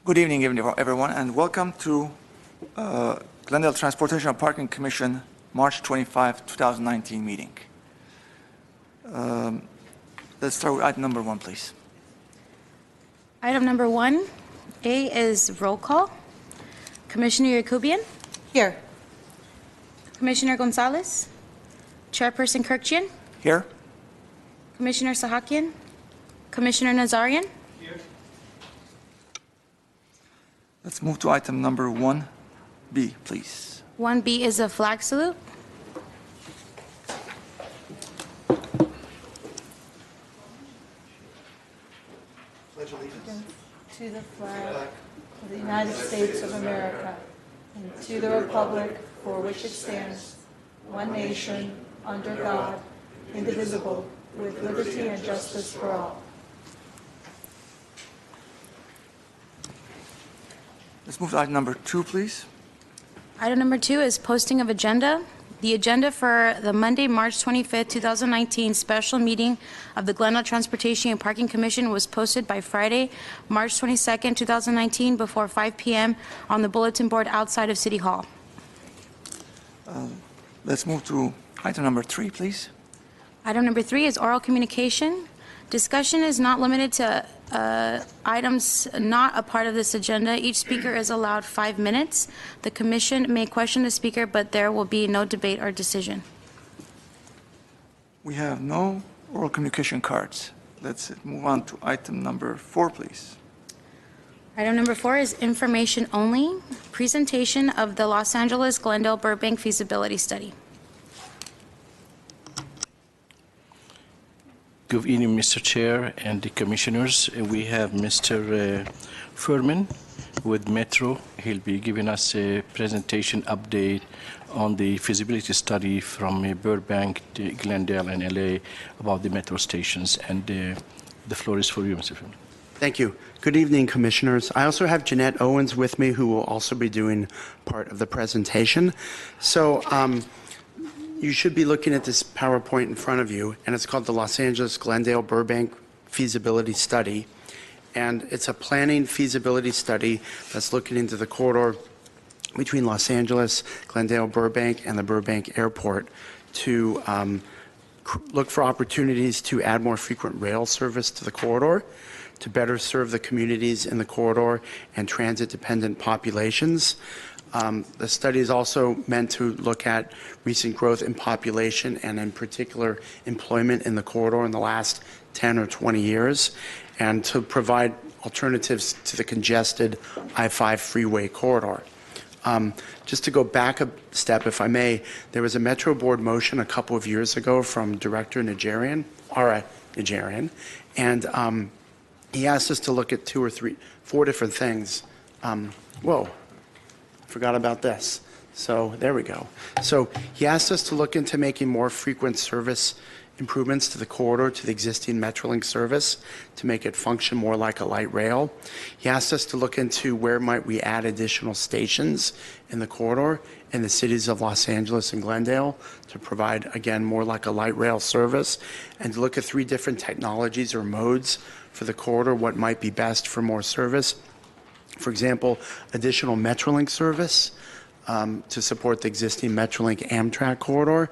Good evening, everyone, and welcome to Glendale Transportation and Parking Commission March 25, 2019 meeting. Let's start with item number 1, please. Item number 1, A is roll call. Commissioner Yakubian? Here. Commissioner Gonzalez? Chairperson Kirkjian? Here? Commissioner Sahakian? Commissioner Nazarian? Here. Let's move to item number 1B, please. 1B is a flag salute. Pledge allegiance To the flag of the United States of America and to the republic for which it stands, one nation, under God, indivisible, with liberty and justice for all. Let's move to item number 2, please. Item number 2 is posting of agenda. The agenda for the Monday, March 25th, 2019 special meeting of the Glendale Transportation and Parking Commission was posted by Friday, March 22nd, 2019 before 5 p.m. on the bulletin board outside of City Hall. Let's move to item number 3, please. Item number 3 is oral communication. Discussion is not limited to items not a part of this agenda. Each speaker is allowed 5 minutes. The commission may question the speaker, but there will be no debate or decision. We have no oral communication cards. Let's move on to item number 4, please. Item number 4 is information only. Presentation of the Los Angeles Glendale Burbank feasibility study. Good evening, Mr. Chair and the commissioners. We have Mr. Furman with Metro. He'll be giving us a presentation update on the feasibility study from Burbank, Glendale, and LA about the metro stations. And the floor is for you, Mr. Furman. Thank you. Good evening, commissioners. I also have Jeanette Owens with me, who will also be doing part of the presentation. So, you should be looking at this PowerPoint in front of you, and it's called the Los Angeles Glendale Burbank Feasibility Study. And it's a planning feasibility study that's looking into the corridor between Los Angeles, Glendale, Burbank, and the Burbank Airport to look for opportunities to add more frequent rail service to the corridor, to better serve the communities in the corridor and transit-dependent populations. The study is also meant to look at recent growth in population and in particular employment in the corridor in the last 10 or 20 years, and to provide alternatives to the congested I-5 freeway corridor. Just to go back a step, if I may, there was a Metro Board motion a couple of years ago from Director Najarian, and he asked us to look at 4 different things. Whoa. Forgot about this. So there we go. So he asked us to look into making more frequent service improvements to the corridor, to the existing Metrolink service, to make it function more like a light rail. He asked us to look into where might we add additional stations in the corridor in the cities of Los Angeles and Glendale to provide, again, more like a light rail service, and to look at 3 different technologies or modes for the corridor, what might be best for more service. For example, additional Metrolink service to support the existing Metrolink Amtrak corridor,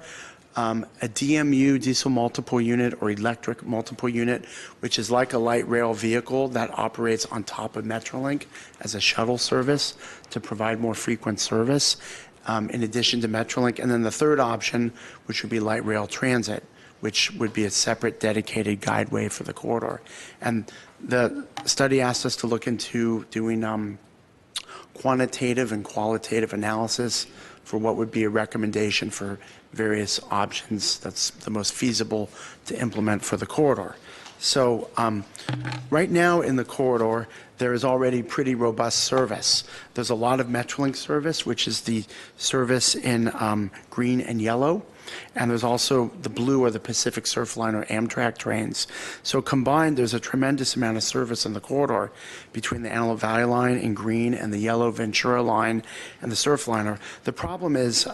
a DMU, diesel multiple unit, or electric multiple unit, which is like a light rail vehicle that operates on top of Metrolink as a shuttle service to provide more frequent service, in addition to Metrolink. And then the third option, which would be light rail transit, which would be a separate dedicated guideway for the corridor. And the study asked us to look into doing quantitative and qualitative analysis for what would be a recommendation for various options that's the most feasible to implement for the corridor. So right now in the corridor, there is already pretty robust service. There's a lot of Metrolink service, which is the service in green and yellow. And there's also the blue or the Pacific Surfline or Amtrak trains. So combined, there's a tremendous amount of service in the corridor between the Antelope Valley line in green and the yellow Ventura line and the Surfliner. The problem is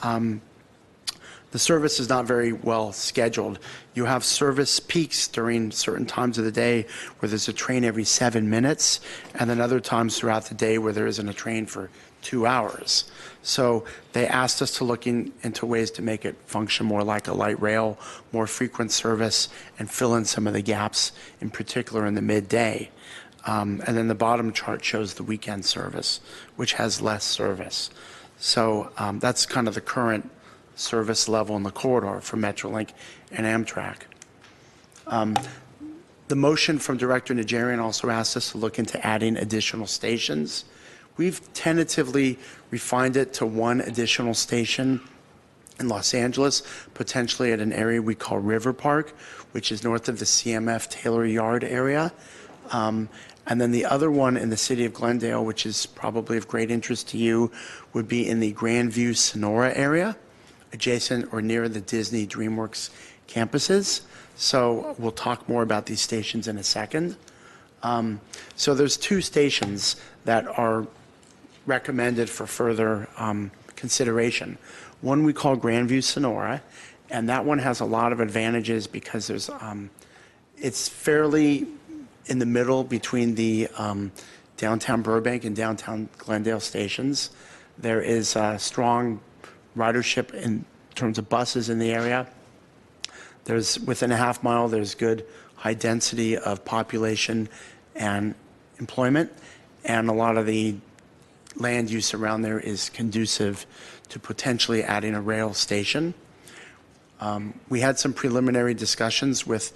the service is not very well scheduled. You have service peaks during certain times of the day where there's a train every 7 minutes, and then other times throughout the day where there isn't a train for 2 hours. So they asked us to look into ways to make it function more like a light rail, more frequent service, and fill in some of the gaps, in particular in the midday. And then the bottom chart shows the weekend service, which has less service. So that's kind of the current service level in the corridor for Metrolink and Amtrak. The motion from Director Najarian also asked us to look into adding additional stations. We've tentatively refined it to 1 additional station in Los Angeles, potentially at an area we call River Park, which is north of the CMF Taylor Yard area. And then the other one in the city of Glendale, which is probably of great interest to you, would be in the Grandview Sonora area, adjacent or near the Disney DreamWorks campuses. So we'll talk more about these stations in a second. So there's 2 stations that are recommended for further consideration. One we call Grandview Sonora, and that one has a lot of advantages because there's it's fairly in the middle between the downtown Burbank and downtown Glendale stations. There is a strong ridership in terms of buses in the area. There's within a half mile, there's good high density of population and employment, and a lot of the land use around there is conducive to potentially adding a rail station. We had some preliminary discussions with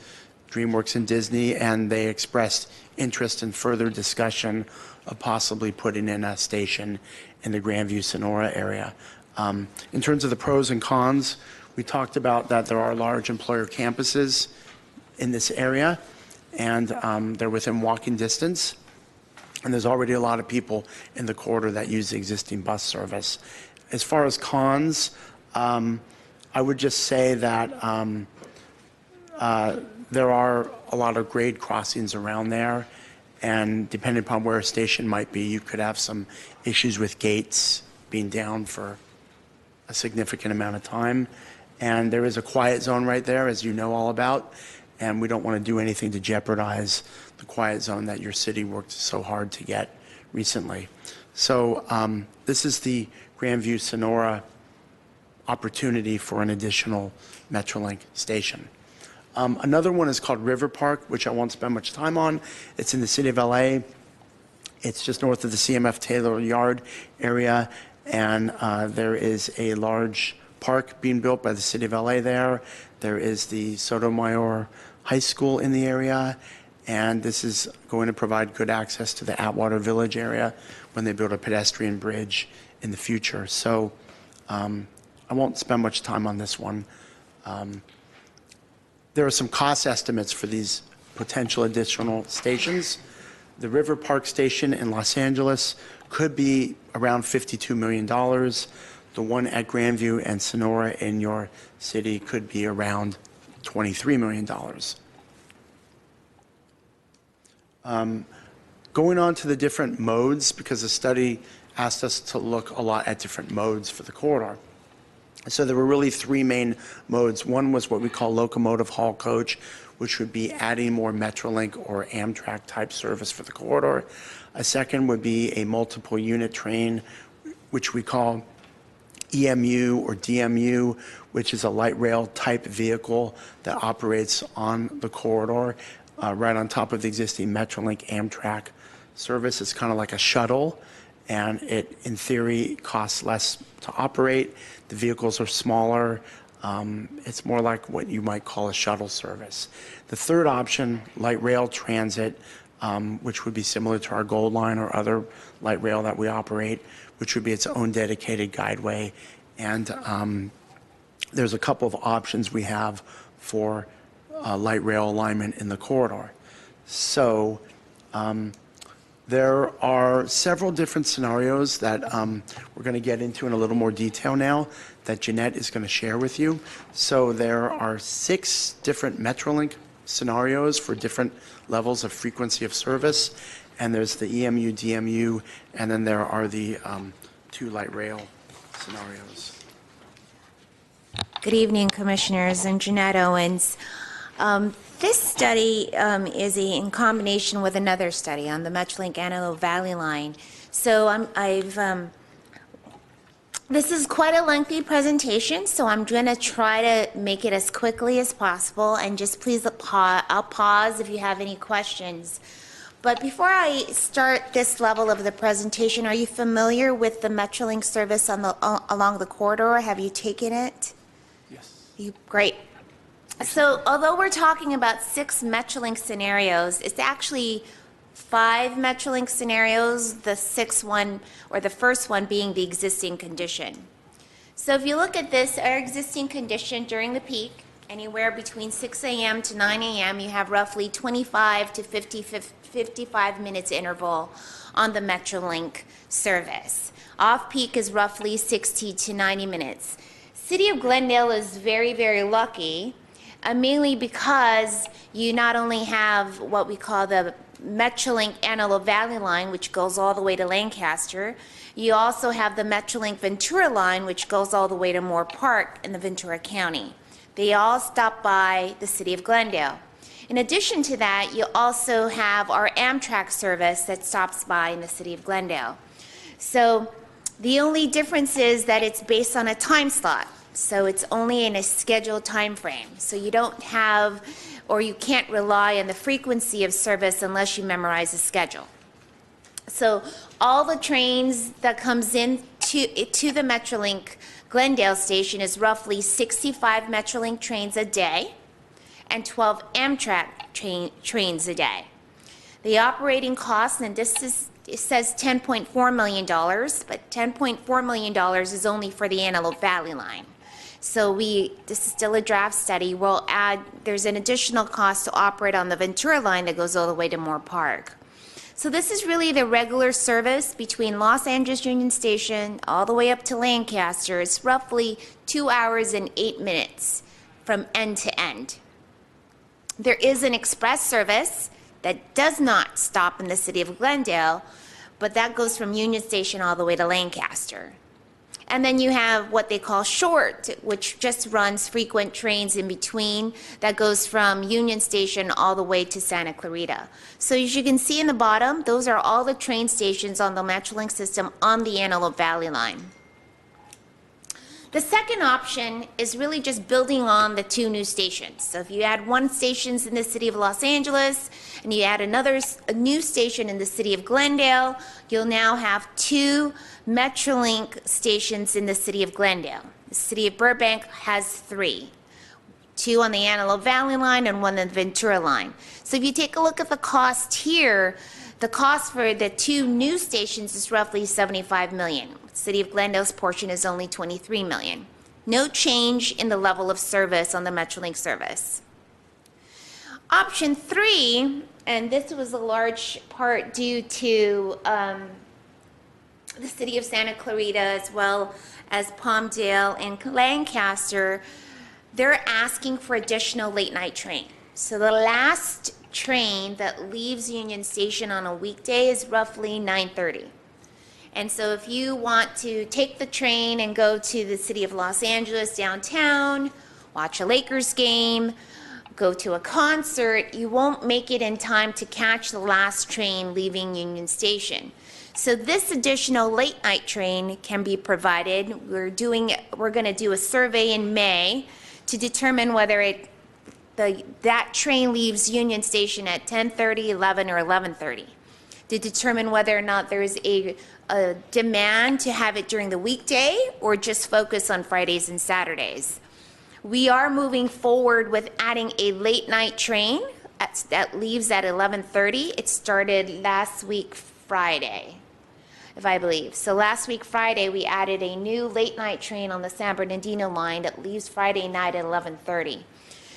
DreamWorks and Disney, and they expressed interest in further discussion of possibly putting in a station in the Grandview Sonora area. In terms of the pros and cons, we talked about that there are large employer campuses in this area, and they're within walking distance. And there's already a lot of people in the corridor that use the existing bus service. As far as cons, I would just say that there are a lot of grade crossings around there, and depending upon where a station might be, you could have some issues with gates being down for a significant amount of time. And there is a quiet zone right there, as you know all about, and we don't want to do anything to jeopardize the quiet zone that your city worked so hard to get recently. So this is the Grandview Sonora opportunity for an additional Metrolink station. Another one is called River Park, which I won't spend much time on. It's in the city of LA. It's just north of the CMF Taylor Yard area, and there is a large park being built by the city of LA there. There is the Sotomayor High School in the area, and this is going to provide good access to the Atwater Village area when they build a pedestrian bridge in the future. So I won't spend much time on this one. There are some cost estimates for these potential additional stations. The River Park station in Los Angeles could be around $52 million. The one at Grandview and Sonora in your city could be around $23 million. Going on to the different modes, because the study asked us to look a lot at different modes for the corridor. So there were really 3 main modes. One was what we call locomotive haul coach, which would be adding more Metrolink or Amtrak type service for the corridor. A second would be a multiple unit train, which we call EMU or DMU, which is a light rail type vehicle that operates on the corridor right on top of the existing Metrolink Amtrak service. It's kind of like a shuttle, and it, in theory, costs less to operate. The vehicles are smaller. It's more like what you might call a shuttle service. The third option, light rail transit, which would be similar to our Gold Line or other light rail that we operate, which would be its own dedicated guideway. And there's a couple of options we have for light rail alignment in the corridor. So there are several different scenarios that we're going to get into in a little more detail now that Jeanette is going to share with you. So there are 6 different Metrolink scenarios for different levels of frequency of service, and there's the EMU, DMU, and then there are the 2 light rail scenarios. Good evening, Commissioners, and Jeanette Owens. This study is in combination with another study on the Metrolink Antelope Valley line. So this is quite a lengthy presentation, so I'm going to try to make it as quickly as possible, and just please I'll pause if you have any questions. But before I start this level of the presentation, are you familiar with the Metrolink service along the corridor? Have you taken it? Yes. Great. So although we're talking about 6 Metrolink scenarios, it's actually 5 Metrolink scenarios, the 6th one, or the first one being the existing condition. So if you look at this, our existing condition during the peak, anywhere between 6 a.m. to 9 a.m., you have roughly 25 to 55 minutes interval on the Metrolink service. Off-peak is roughly 60 to 90 minutes. City of Glendale is very, very lucky, mainly because you not only have what we call the Metrolink Antelope Valley line, which goes all the way to Lancaster. You also have the Metrolink Ventura line, which goes all the way to Moore Park in the Ventura County. They all stop by the City of Glendale. In addition to that, you also have our Amtrak service that stops by in the City of Glendale. So the only difference is that it's based on a time slot. So it's only in a scheduled time frame. So you don't have, or you can't rely on the frequency of service unless you memorize the schedule. So all the trains that comes in to the Metrolink Glendale station is roughly 65 Metrolink trains a day and 12 Amtrak trains a day. The operating cost, and it says $10.4 million, but $10.4 million is only for the Antelope Valley line. So this is still a draft study. We'll add, there's an additional cost to operate on the Ventura line that goes all the way to Moore Park. So this is really the regular service between Los Angeles Union Station all the way up to Lancaster. It's roughly 2 hours and 8 minutes from end to end. There is an express service that does not stop in the City of Glendale, but that goes from Union Station all the way to Lancaster. And then you have what they call short, which just runs frequent trains in between, that goes from Union Station all the way to Santa Clarita. So as you can see in the bottom, those are all the train stations on the Metrolink system on the Antelope Valley line. The second option is really just building on the 2 new stations. So if you add 1 station in the City of Los Angeles and you add a new station in the City of Glendale, you'll now have 2 Metrolink stations in the City of Glendale. The City of Burbank has 3. 2 on the Antelope Valley line and 1 on the Ventura line. So if you take a look at the cost here, the cost for the 2 new stations is roughly $75 million. City of Glendale's portion is only $23 million. No change in the level of service on the Metrolink service. Option 3, and this was a large part due to the City of Santa Clarita as well as Palmdale and Lancaster, they're asking for additional late night train. So the last train that leaves Union Station on a weekday is roughly 9:30. And so if you want to take the train and go to the City of Los Angeles downtown, watch a Lakers game, go to a concert, you won't make it in time to catch the last train leaving Union Station. So this additional late night train can be provided. We're going to do a survey in May to determine whether that train leaves Union Station at 10:30, 11, or 11:30, to determine whether or not there is a demand to have it during the weekday or just focus on Fridays and Saturdays. We are moving forward with adding a late night train that leaves at 11:30. It started last week Friday, if I believe. So last week Friday we added a new late night train on the San Bernardino line that leaves Friday night at 11:30.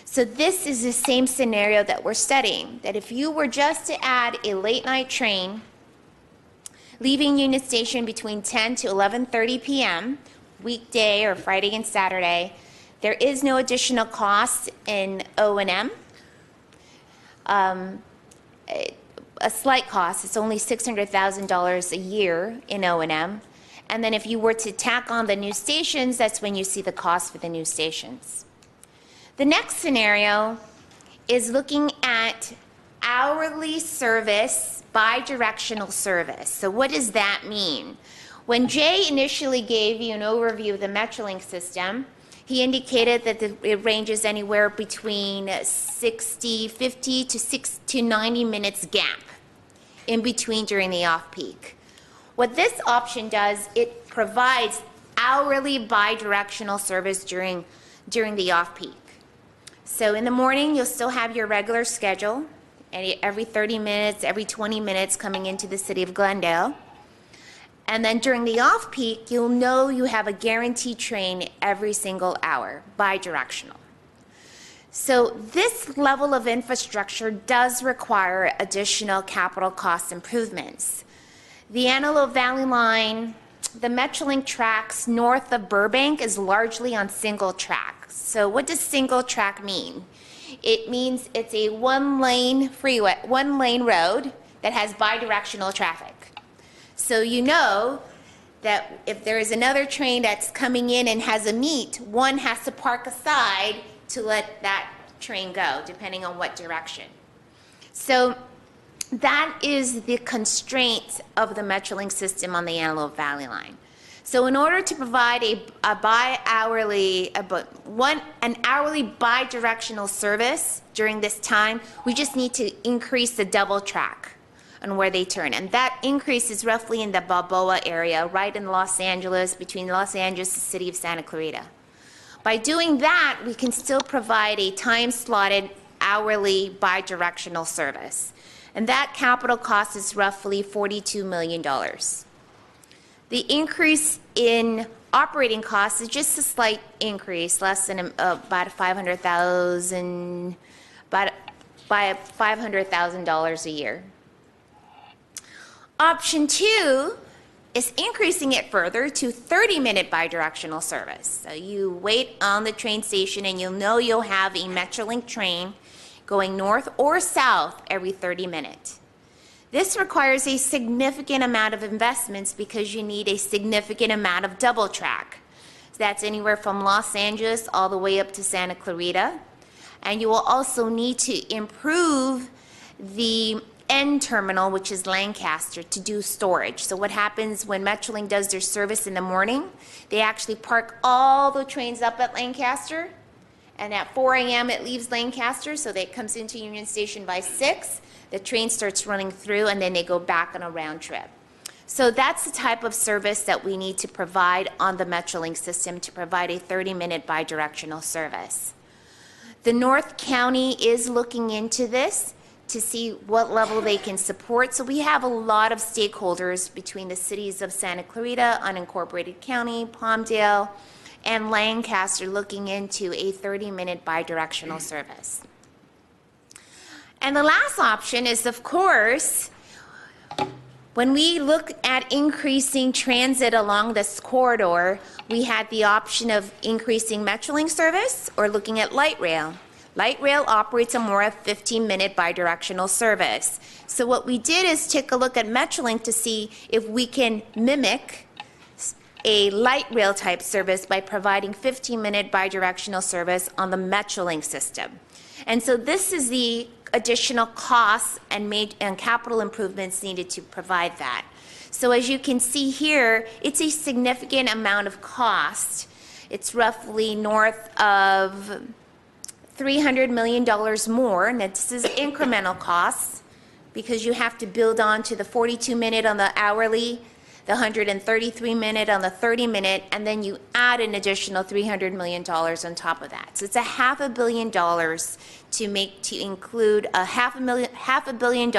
So this is the same scenario that we're studying, that if you were just to add a late night train leaving Union Station between 10 to 11:30 p.m., weekday or Friday and Saturday, there is no additional cost in O&M. A slight cost, it's only $600,000 a year in O&M. And then if you were to tack on the new stations, that's when you see the cost for the new stations. The next scenario is looking at hourly service, bi-directional service. So what does that mean? When Jay initially gave you an overview of the Metrolink system, he indicated that it ranges anywhere between 50 to 90 minutes gap in between during the off-peak. What this option does, it provides hourly bi-directional service during the off-peak. So in the morning, you'll still have your regular schedule, and every 30 minutes, every 20 minutes coming into the city of Glendale. And then during the off-peak, you'll know you have a guaranteed train every single hour, bi-directional. So this level of infrastructure does require additional capital cost improvements. The Antelope Valley Line, the Metrolink tracks north of Burbank is largely on single track. So what does single track mean? It means it's a one-lane road that has bi-directional traffic. So you know that if there is another train that's coming in and has a meet, one has to park aside to let that train go, depending on what direction. So that is the constraint of the Metrolink system on the Antelope Valley Line. So in order to provide an hourly bi-directional service during this time, we just need to increase the double track on where they turn. And that increase is roughly in the Balboa area, right in Los Angeles, between Los Angeles and the city of Santa Clarita. By doing that, we can still provide a time-slotted hourly bi-directional service. And that capital cost is roughly $42 million. The increase in operating costs is just a slight increase, less than about $500,000 a year. Option 2 is increasing it further to 30-minute bi-directional service. So you wait on the train station and you'll know you'll have a Metrolink train going north or south every 30 minutes. This requires a significant amount of investments because you need a significant amount of double track. So that's anywhere from Los Angeles all the way up to Santa Clarita. And you will also need to improve the end terminal, which is Lancaster, to do storage. So what happens when Metrolink does their service in the morning, they actually park all the trains up at Lancaster, and at 4 a.m. it leaves Lancaster, so that it comes into Union Station by 6. The train starts running through, and then they go back on a round trip. So that's the type of service that we need to provide on the Metrolink system to provide a 30-minute bi-directional service. The North County is looking into this to see what level they can support. So we have a lot of stakeholders between the cities of Santa Clarita, Unincorporated County, Palmdale, and Lancaster looking into a 30-minute bi-directional service. And the last option is, of course, when we look at increasing transit along this corridor, we had the option of increasing Metrolink service or looking at light rail. Light rail operates a more 15-minute bi-directional service. So what we did is take a look at Metrolink to see if we can mimic a light rail type service by providing 15-minute bi-directional service on the Metrolink system. And so this is the additional costs and capital improvements needed to provide that. So as you can see here, it's a significant amount of cost. It's roughly north of $300 million more, and this is incremental costs because you have to build on to the 42-minute on the hourly, the 133-minute on the 30-minute, and then you add an additional $300 million on top of that. So it's $500 million to include $500 million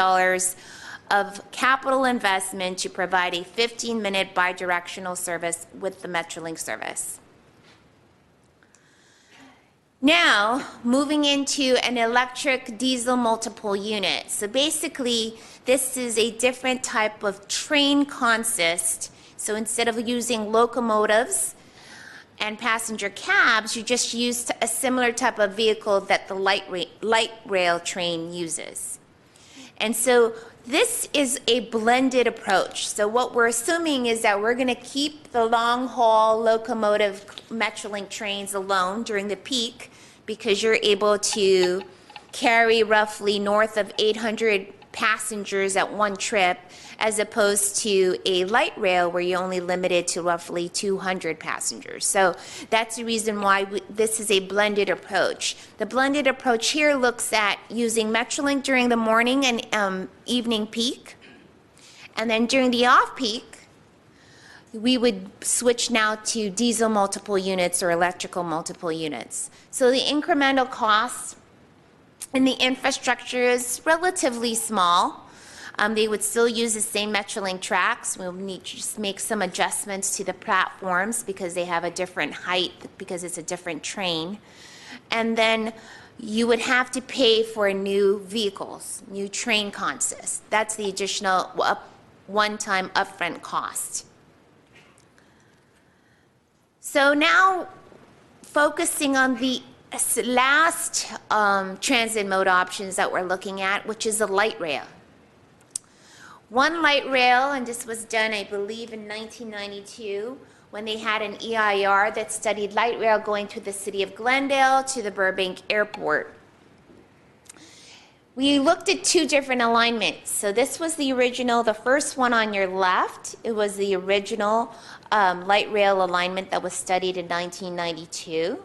of capital investment to provide a 15-minute bi-directional service with the Metrolink service. Now, moving into an electric diesel multiple unit. So basically, this is a different type of train consist. So instead of using locomotives and passenger cabs, you just use a similar type of vehicle that the light rail train uses. And so This is a blended approach. So what we're assuming is that we're going to keep the long-haul locomotive Metrolink trains alone during the peak because you're able to carry roughly north of 800 passengers at one trip, as opposed to a light rail where you're only limited to roughly 200 passengers. So that's the reason why this is a blended approach. The blended approach here looks at using Metrolink during the morning and evening peak. And then during the off-peak, we would switch now to diesel multiple units or electrical multiple units. So the incremental cost and the infrastructure is relatively small. They would still use the same Metrolink tracks. We'll need to just make some adjustments to the platforms because they have a different height because it's a different train. And then you would have to pay for new vehicles, new train consists. That's the additional one-time upfront cost. So now focusing on the last transit mode options that we're looking at, which is the light rail. One light rail, and this was done, I believe, in 1992, when they had an EIR that studied light rail going through the city of Glendale to the Burbank Airport. We looked at two different alignments. So this was the original, the first one on your left. It was the original light rail alignment that was studied in 1992.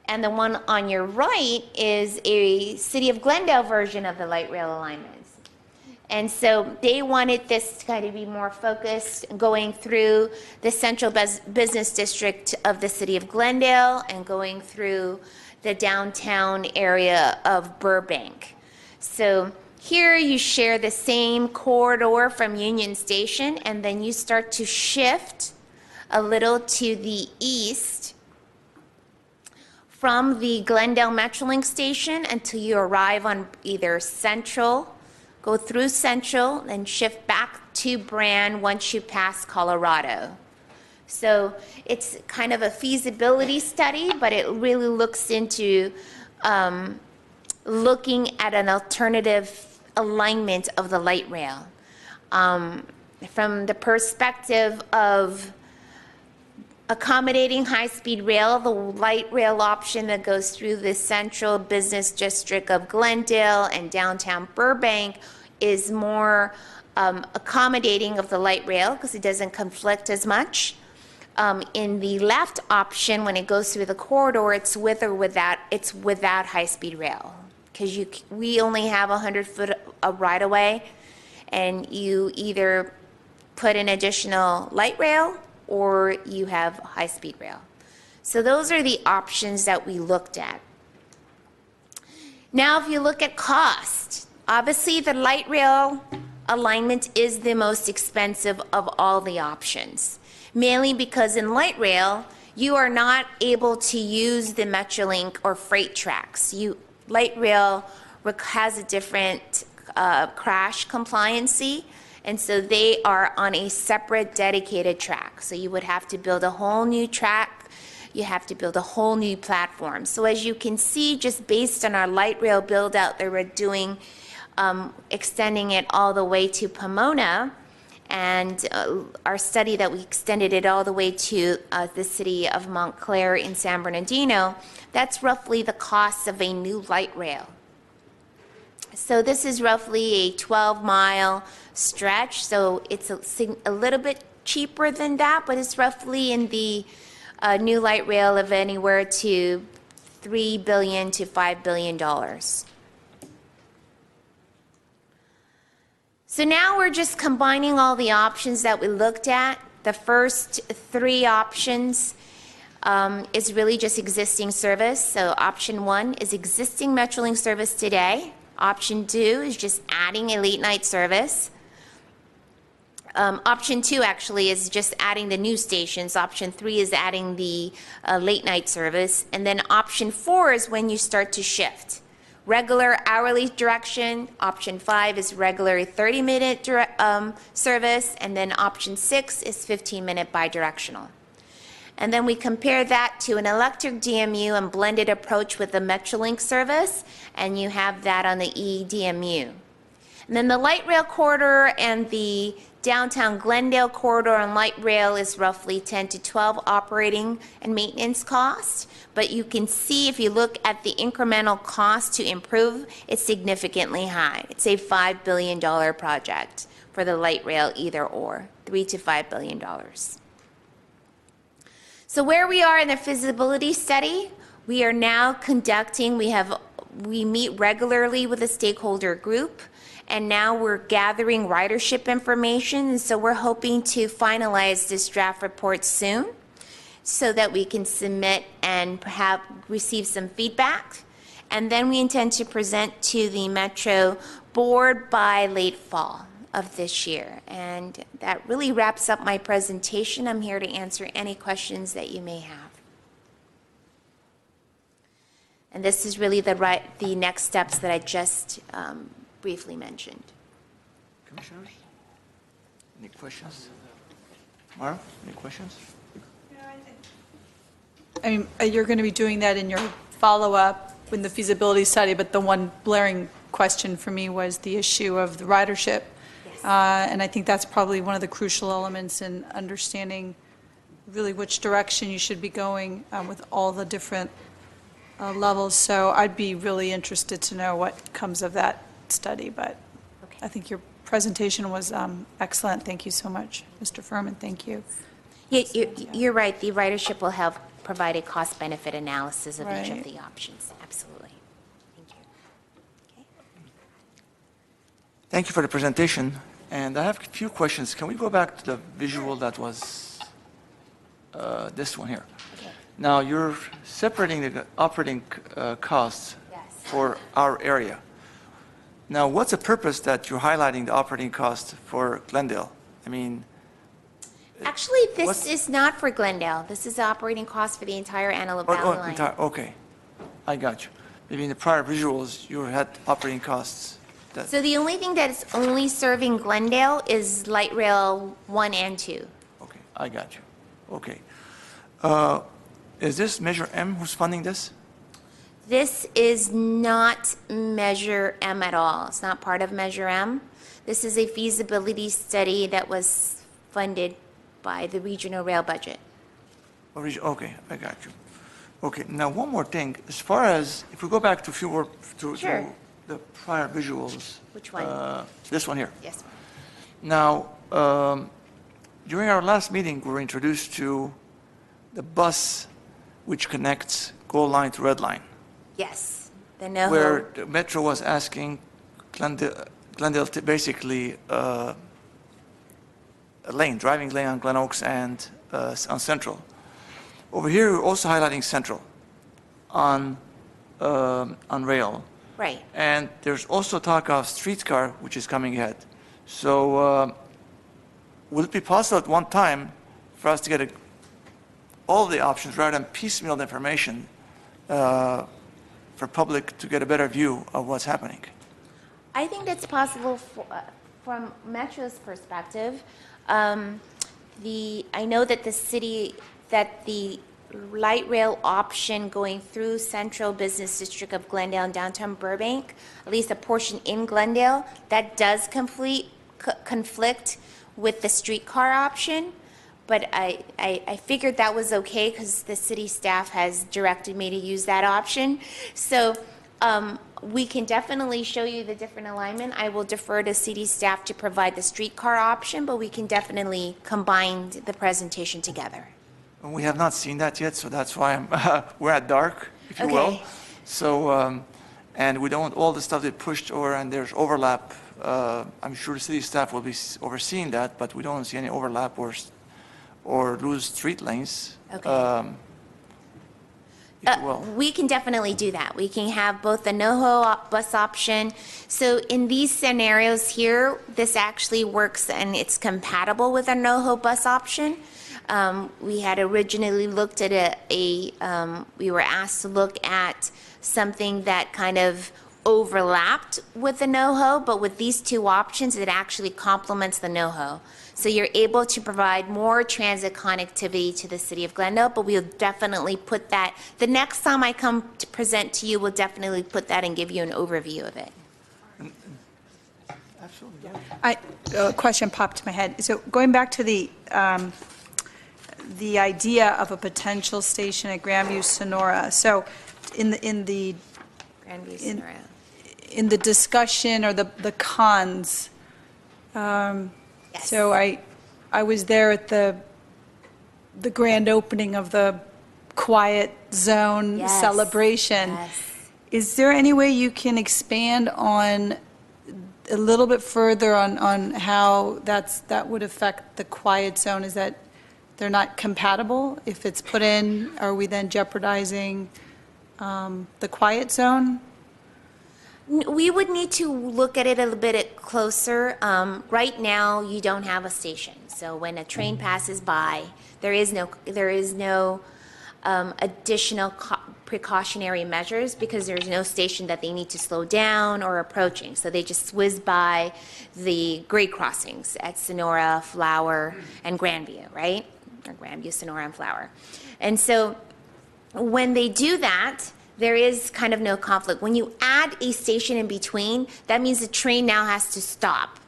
And the one on your right is a city of Glendale version of the light rail alignments. And so they wanted this to kind of be more focused, going through the central business district of the city of Glendale and going through the downtown area of Burbank. So here you share the same corridor from Union Station, and then you start to shift a little to the east from the Glendale Metrolink station until you arrive on either Central, go through Central, and shift back to Brand once you pass Colorado. So it's kind of a feasibility study, but it really looks into looking at an alternative alignment of the light rail. From the perspective of accommodating high-speed rail, the light rail option that goes through the central business district of Glendale and downtown Burbank is more accommodating of the light rail because it doesn't conflict as much. In the left option, when it goes through the corridor, it's with or without, it's without high-speed rail because we only have 100 foot of right-of-way, and you either put an additional light rail or you have high-speed rail. So those are the options that we looked at. Now, if you look at cost, obviously the light rail alignment is the most expensive of all the options, mainly because in light rail, you are not able to use the Metrolink or freight tracks. Light rail has a different crash compliancy, and so they are on a separate dedicated track. So you would have to build a whole new track, you have to build a whole new platform. So as you can see, just based on our light rail build out that we're doing, extending it all the way to Pomona, and our study that we extended it all the way to the city of Montclair in San Bernardino, that's roughly the cost of a new light rail. So this is roughly a 12-mile stretch, so it's a little bit cheaper than that, but it's roughly in the new light rail of anywhere to $3 billion to $5 billion. So now we're just combining all the options that we looked at. The first three options is really just existing service. So option 1 is existing Metrolink service today. Option 2 is just adding a late night service. Option 2 actually is just adding the new stations. Option 3 is adding the late night service. And then option 4 is when you start to shift. Regular hourly direction. Option 5 is regular 30-minute service. And then option 6 is 15-minute bidirectional. And then we compare that to an electric DMU and blended approach with the Metrolink service, and you have that on the eDMU. And then the light rail corridor and the downtown Glendale corridor on light rail is roughly 10 to 12 operating and maintenance costs. But you can see if you look at the incremental cost to improve, it's significantly high. It's a $5 billion project for the light rail either or, $3 to $5 billion. So where we are in the feasibility study, we are now conducting, we meet regularly with a stakeholder group, and now we're gathering ridership information, and so we're hoping to finalize this draft report soon so that we can submit and perhaps receive some feedback. And then we intend to present to the Metro Board by late fall of this year. And that really wraps up my presentation. I'm here to answer any questions that you may have. And this is really the next steps that I just briefly mentioned. Commissioners? Any questions? Mara, any questions? I mean, you're going to be doing that in your follow-up with the feasibility study, but the one blaring question for me was the issue of the ridership. Yes. And I think that's probably one of the crucial elements in understanding really which direction you should be going with all the different levels. So I'd be really interested to know what comes of that study, but Okay. I think your presentation was excellent. Thank you so much, Mr. Furman. Thank you. You're right. The ridership will help provide a cost-benefit analysis of each of Right. the options. Absolutely. Thank you. Okay. Thank you for the presentation. And I have a few questions. Can we go back to the visual that was this one here? Okay. Now, you're separating the operating costs Yes. for our area. Now, what's the purpose that you're highlighting the operating cost for Glendale? I mean, Actually, this What's- is not for Glendale. This is operating cost for the entire Antelope Valley line. okay, I got you. Maybe in the prior visuals, you had operating costs. So the only thing that is only serving Glendale is light rail 1 and 2. Okay, I got you. Okay. Is this Measure M who's funding this? This is not Measure M at all. It's not part of Measure M. This is a feasibility study that was funded by the regional rail budget. Okay, I got you. Okay, now one more thing. As far as, if we go back to few more, to Sure. the prior visuals. Which one? This one here. Yes. Now, during our last meeting, we were introduced to the bus which connects Gold Line to Red Line, Yes. The where NoHo. the Metro was asking Glendale to basically a lane, driving lane on Glen Oaks and on Central. Over here, we're also highlighting Central on rail. Right. And there's also talk of streetcar, which is coming ahead. So will it be possible at one time for us to get all the options rather than piecemeal information for public to get a better view of what's happening? I think that's possible from Metro's perspective. I know that the light rail option going through Central Business District of Glendale and downtown Burbank, at least a portion in Glendale, that does conflict with the streetcar option. But I figured that was okay because the city staff has directed me to use that option. So we can definitely show you the different alignment. I will defer to city staff to provide the streetcar option, but we can definitely combine the presentation together. And we have not seen that yet, so that's why we're at dark, if you will. Okay. So, and we don't want all the stuff that pushed over and there's overlap. I'm sure the city staff will be overseeing that, but we don't see any overlap or lose street lanes. Okay. If you will. We can definitely do that. We can have both the NoHo bus option. So in these scenarios here, this actually works and it's compatible with a NoHo bus option. We had originally looked at we were asked to look at something that kind of overlapped with the NoHo, but with these two options, it actually complements the NoHo. So you're able to provide more transit connectivity to the city of Glendale, but we'll definitely put that, the next time I come to present to you, we'll definitely put that and give you an overview of it. Absolutely. A question popped to my head. So going back to the idea of a potential station at Grandview Sonora. So in the Grandview scenario. in the discussion or the cons, Yes. so I was there at the grand opening of the Quiet Zone Yes, celebration. yes. Is there any way you can expand on a little bit further on how that would affect the Quiet Zone? Is that they're not compatible? If it's put in, are we then jeopardizing the Quiet Zone? We would need to look at it a little bit closer. Right now, you don't have a station. So when a train passes by, there is no additional precautionary measures because there's no station that they need to slow down or approaching. So they just whiz by the grade crossings at Sonora, Flower, and Grandview, right? Or Grandview, Sonora, and Flower. And so when they do that, there is kind of no conflict. When you add a station in between, that means the train now has to stop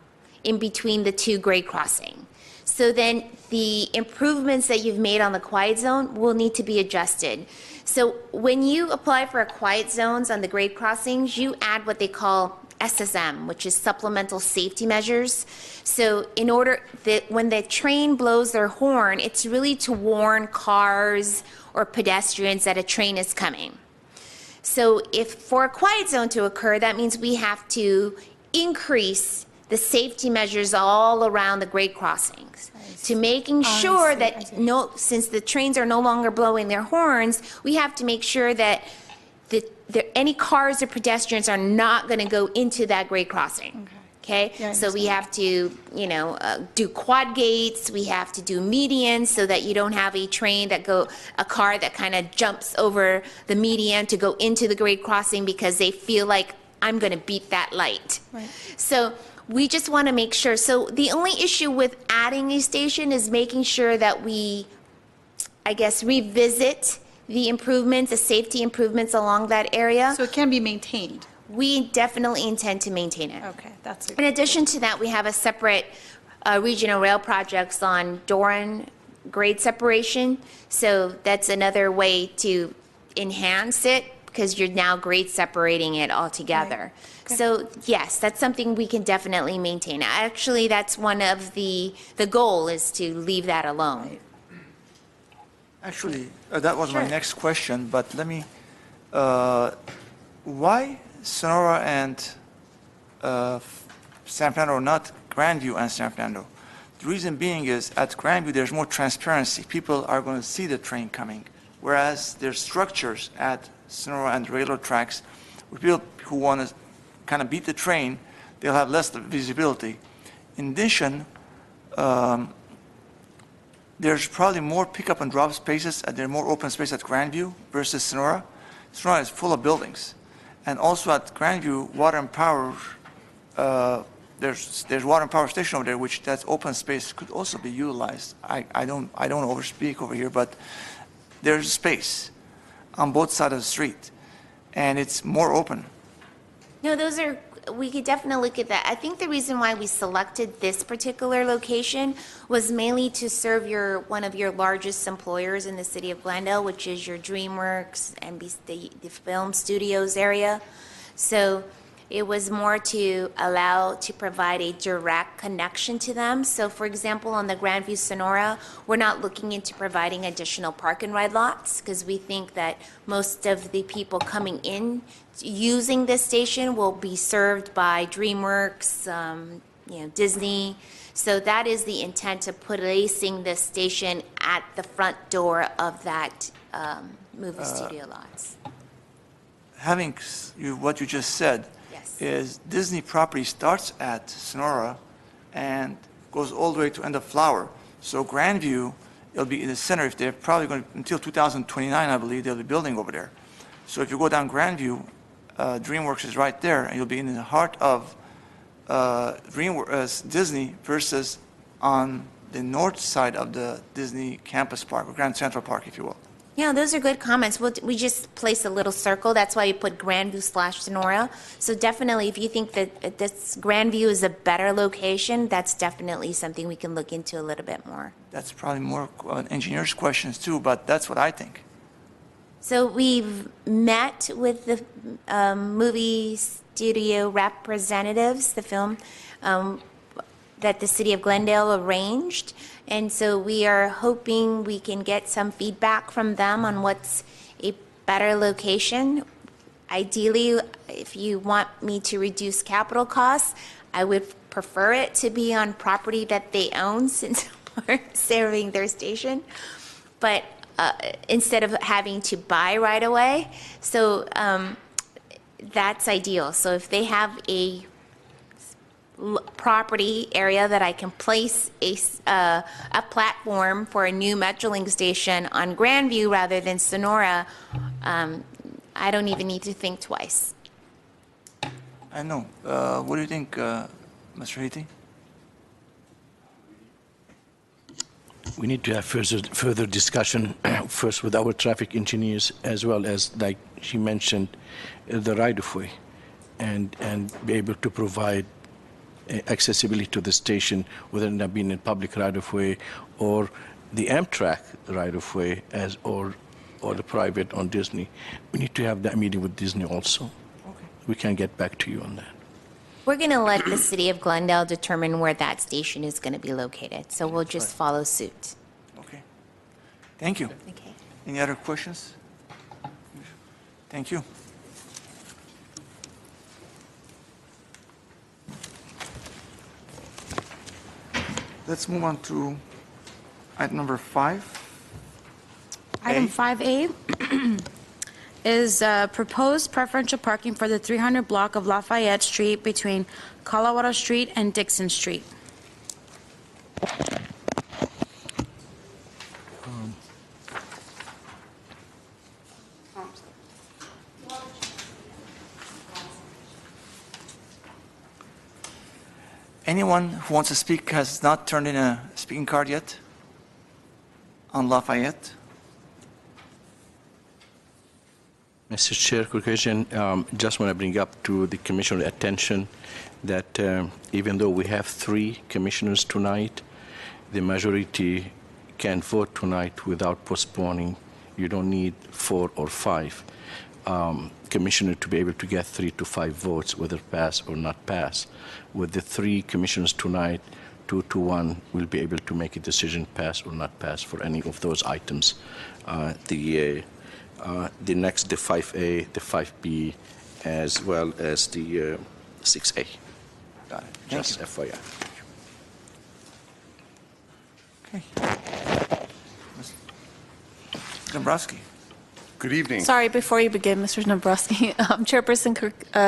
in between the two grade crossing. So then the improvements that you've made on the quiet zone will need to be adjusted. So when you apply for a quiet zones on the grade crossings, you add what they call SSM, which is supplemental safety measures. So in order that when the train blows their horn, it's really to warn cars or pedestrians that a train is coming. So if for a quiet zone to occur, that means we have to increase the safety measures all around the grade crossings to making sure that since the trains are no longer blowing their horns, we have to make sure that any cars or pedestrians are not going to go into that grade crossing. Okay? Yeah, I So we have to, do quad gates, we have to do medians so that you don't have a car that kind of jumps over the median to go into the grade crossing because they feel like I'm going to beat that light. Right. So we just want to make sure. So the only issue with adding a station is making sure that we, I guess, revisit the improvements, the safety improvements along that area. So it can be maintained? We definitely intend to maintain it. Okay, that's In addition to that, we have a separate regional rail projects on Doran grade separation. So that's another way to enhance it because you're now grade separating it all together. Okay. So yes, that's something we can definitely maintain. Actually, that's one of the goal is to leave that alone. Actually, that was my Sure. next question, but let me, why Sonora and San Fernando, not Grandview and San Fernando? The reason being is at Grandview, there's more transparency. People are going to see the train coming, whereas there's structures at Sonora and railroad tracks where people who want to kind of beat the train, they'll have less visibility. In addition, there's probably more pickup and drop spaces, and there's more open space at Grandview versus Sonora. Sonora is full of buildings. And also at Grandview, water and power, there's water and power station over there, which that open space could also be utilized. I don't overspeak over here, but there's space on both sides of the street, and it's more open. No, we could definitely look at that. I think the reason why we selected this particular location was mainly to serve one of your largest employers in the city of Glendale, which is your DreamWorks and the film studios area. So it was more to provide a direct connection to them. So for example, on the Grandview Sonora, we're not looking into providing additional park and ride lots because we think that most of the people coming in using this station will be served by DreamWorks, Disney. So that is the intent of placing this station at the front door of that movie studio lots. Having what you just said, Yes. is Disney property starts at Sonora and goes all the way to end of Flower. So Grandview, it'll be in the center. If they're probably going to, until 2029, I believe, they'll be building over there. So if you go down Grandview, DreamWorks is right there, and you'll be in the heart of Disney versus on the north side of the Disney Campus Park, or Grand Central Park, if you will. Yeah, those are good comments. We just place a little circle. That's why you put Grandview/Sonora. So definitely, if you think that this Grandview is a better location, that's definitely something we can look into a little bit more. That's probably more engineers' questions too, but that's what I think. So we've met with the movie studio representatives, the film that the city of Glendale arranged. And so we are hoping we can get some feedback from them on what's a better location. Ideally, if you want me to reduce capital costs, I would prefer it to be on property that they own since we're serving their station. But instead of having to buy right away. So that's ideal. So if they have a property area that I can place a platform for a new Metrolink station on Grandview rather than Sonora, I don't even need to think twice. I know. What do you think, Mr. Haiti? We need to have further discussion first with our traffic engineers, as well as, like she mentioned, the right-of-way, and be able to provide accessibility to the station, whether it not being in public right-of-way or the Amtrak right-of-way, or the private on Disney. We need to have that meeting with Disney also. Okay. We can get back to you on that. We're going to let the city of Glendale determine where that station is going to be located, so we'll just follow suit. Okay. Thank you. Okay. Any other questions? Thank you. Let's move on to item number 5. Item A. 5A is proposed preferential parking for the 300 block of Lafayette Street between Colorado Street and Dixon Street. Anyone who wants to speak has not turned in a speaking card yet on Lafayette? Mr. Chair, Caucasian, just want to bring up to the commissioner attention that even though we have 3 commissioners tonight, the majority can vote tonight without postponing. You don't need 4 or 5 commissioner to be able to get 3 to 5 votes, whether pass or not pass. With the 3 commissioners tonight, 2 to 1 will be able to make a decision, pass or not pass, for any of those items. The next, the 5A, the 5B, as well as the 6A. Got it. Thank Just you. FYI. Okay. Dombrowski. Good evening. Sorry, before you begin, Mr. Nabrowski, Chairperson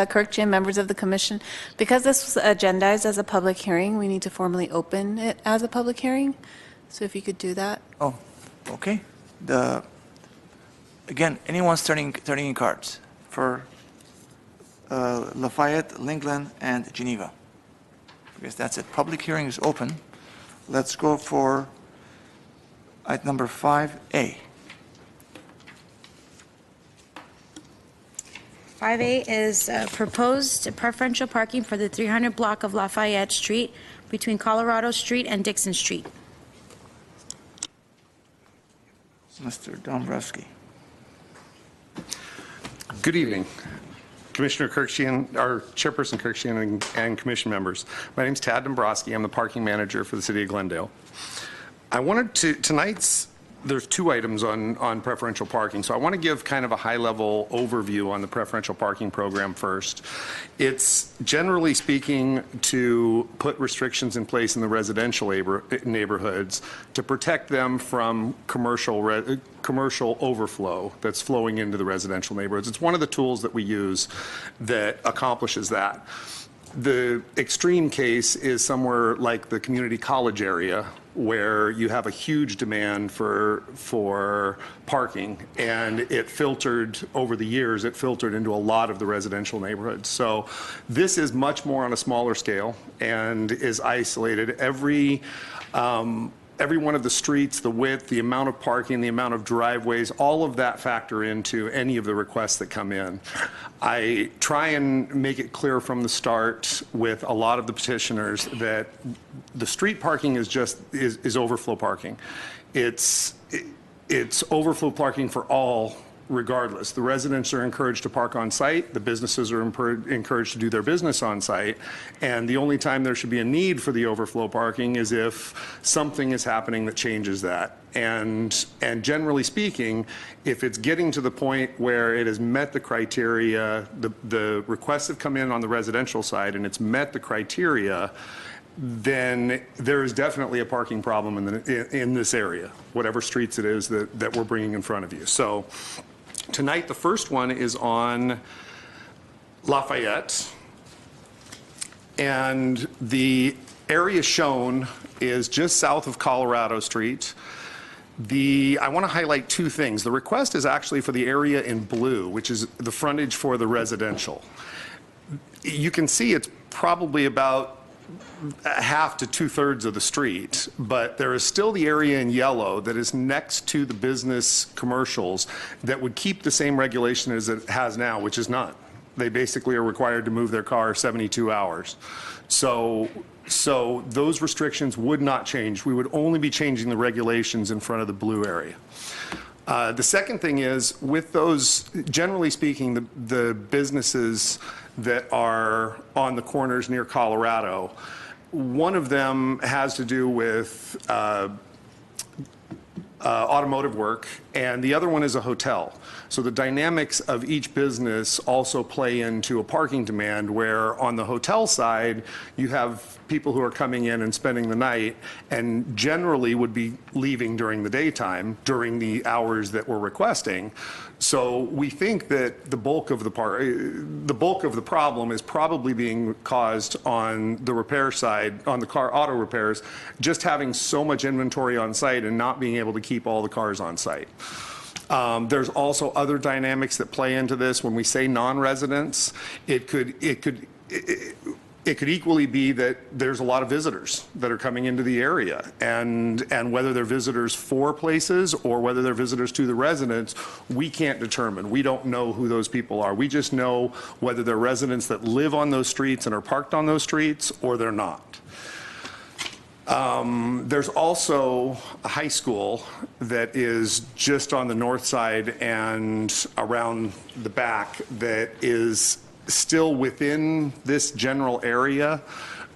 Kirkjian, members of the commission, because this was agendized as a public hearing, we need to formally open it as a public hearing. So if you could do that. Oh, okay. Again, anyone's turning in cards for Lafayette, Lincoln, and Geneva. Because that's it. Public hearing is open. Let's go for item number 5A. 5A is proposed preferential parking for the 300 block of Lafayette Street between Colorado Street and Dixon Street. Mr. Dombrowski. Good evening. Commissioner Kirkjian, or Chairperson Kirkjian, and commission members. My name's Tad Dombrowski. I'm the parking manager for the city of Glendale. I wanted to, there's 2 items on preferential parking, so I want to give kind of a high-level overview on the preferential parking program first. It's generally speaking to put restrictions in place in the residential neighborhoods to protect them from commercial overflow that's flowing into the residential neighborhoods. It's one of the tools that we use that accomplishes that. The extreme case is somewhere like the community college area, where you have a huge demand for parking, and it filtered over the years, it filtered into a lot of the residential neighborhoods. So this is much more on a smaller scale and is isolated. Every every one of the streets, the width, the amount of parking, the amount of driveways, all of that factor into any of the requests that come in. I try and make it clear from the start with a lot of the petitioners that the street parking is overflow parking. It's overflow parking for all, regardless. The residents are encouraged to park on site, the businesses are encouraged to do their business on site, and the only time there should be a need for the overflow parking is if something is happening that changes that. And generally speaking, if it's getting to the point where it has met the criteria, the requests have come in on the residential side and it's met the criteria, then there is definitely a parking problem in this area, whatever streets it is that we're bringing in front of you. So tonight, the first one is on Lafayette, and the area shown is just south of Colorado Street. I want to highlight two things. The request is actually for the area in blue, which is the frontage for the residential. You can see it's probably about half to 2/3 of the street, but there is still the area in yellow that is next to the business commercials that would keep the same regulation as it has now, which is none. They basically are required to move their car 72 hours. So those restrictions would not change. We would only be changing the regulations in front of the blue area. The second thing is, with those, generally speaking, the businesses that are on the corners near Colorado, one of them has to do with automotive work, and the other one is a hotel. So the dynamics of each business also play into a parking demand, where on the hotel side, you have people who are coming in and spending the night and generally would be leaving during the daytime, during the hours that we're requesting. So we think that the bulk of the problem is probably being caused on the repair side, on the car auto repairs, just having so much inventory on site and not being able to keep all the cars on site. There's also other dynamics that play into this. When we say non-residents, it could equally be that there's a lot of visitors that are coming into the area, and whether they're visitors for places or whether they're visitors to the residents, we can't determine. We don't know who those people are. We just know whether they're residents that live on those streets and are parked on those streets, or they're not. There's also a high school that is just on the north side and around the back that is still within this general area.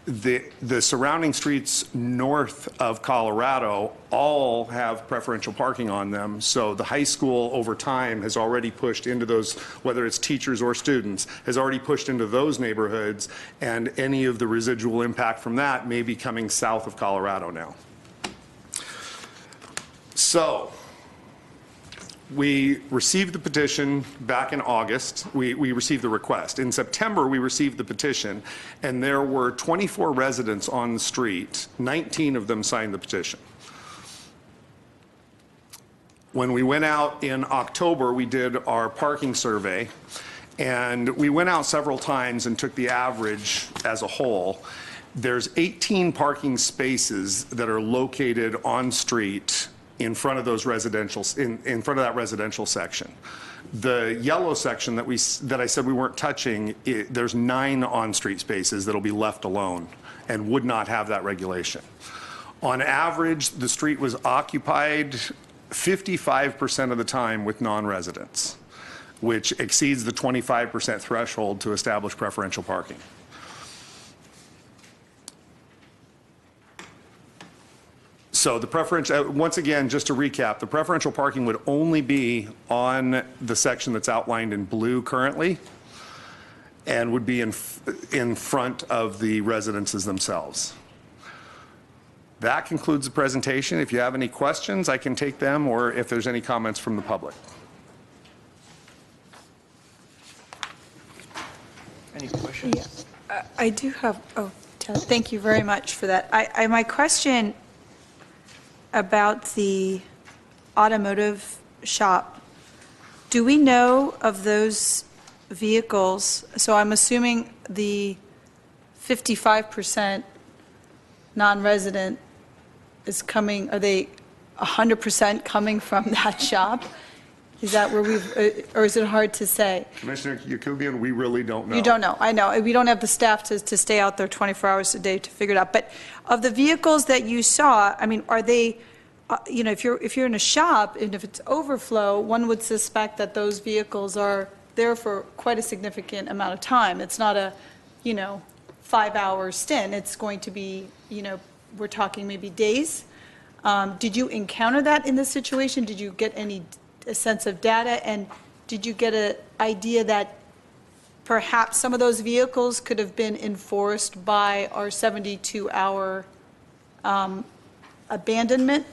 The surrounding streets north of Colorado all have preferential parking on them. So the high school over time has already pushed into those, whether it's teachers or students, has already pushed into those neighborhoods, and any of the residual impact from that may be coming south of Colorado now. So we received the petition back in August. We received the request. In September, we received the petition, and there were 24 residents on the street. 19 of them signed the petition. When we went out in October, we did our parking survey, and we went out several times and took the average as a whole. There's 18 parking spaces that are located on street in front of those residential, in front of that residential section. The yellow section that I said we weren't touching, there's 9 on-street spaces that'll be left alone and would not have that regulation. On average, the street was occupied 55% of the time with non-residents, which exceeds the 25% threshold to establish preferential parking. So the preferential, once again, just to recap, the preferential parking would only be on the section that's outlined in blue currently, and would be in front of the residences themselves. That concludes the presentation. If you have any questions, I can take them, or if there's any comments from the public. Any questions? Yeah, I do have, oh, Ted, thank you very much for that. My question about the automotive shop, do we know of those vehicles? So I'm assuming the 55% non-resident is coming, are they 100% coming from that shop? Is that where or is it hard to say? Commissioner Yakubian, we really don't know. You don't know, I know. We don't have the staff to stay out there 24 hours a day to figure it out. But of the vehicles that you saw, I mean, are they, if you're in a shop and if it's overflow, one would suspect that those vehicles are there for quite a significant amount of time. It's not a, 5-hour stint. It's going to be, we're talking maybe days. Did you encounter that in this situation? Did you get a sense of data, and did you get an idea that perhaps some of those vehicles could have been enforced by our 72-hour abandonment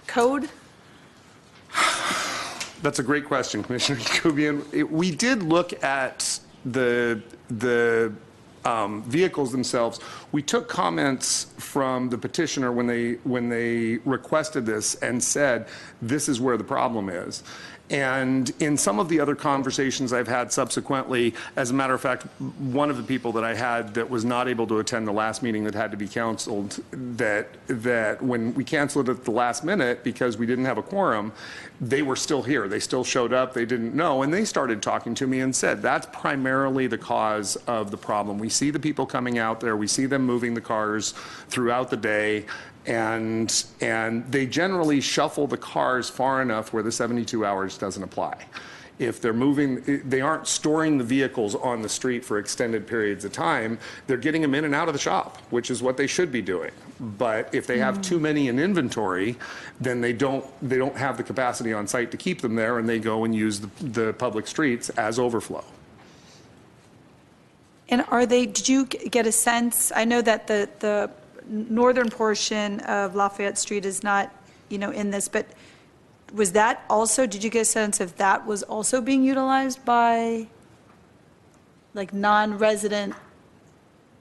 code? That's a great question, Commissioner Yakubian. We did look at the vehicles themselves. We took comments from the petitioner when they requested this and said, this is where the problem is. And in some of the other conversations I've had subsequently, as a matter of fact, one of the people that I had that was not able to attend the last meeting that had to be canceled, that when we canceled it at the last minute because we didn't have a quorum, they were still here. They still showed up. They didn't know. And they started talking to me and said, that's primarily the cause of the problem. We see the people coming out there. We see them moving the cars throughout the day. And they generally shuffle the cars far enough where the 72 hours doesn't apply. If they're moving, they aren't storing the vehicles on the street for extended periods of time. They're getting them in and out of the shop, which is what they should be doing. But if they have too many in inventory, then they don't have the capacity on site to keep them there, and they go and use the public streets as overflow. And did you get a sense, I know that the northern portion of Lafayette Street is not, in this, but was that also, did you get a sense if that was also being utilized by, like, non-resident?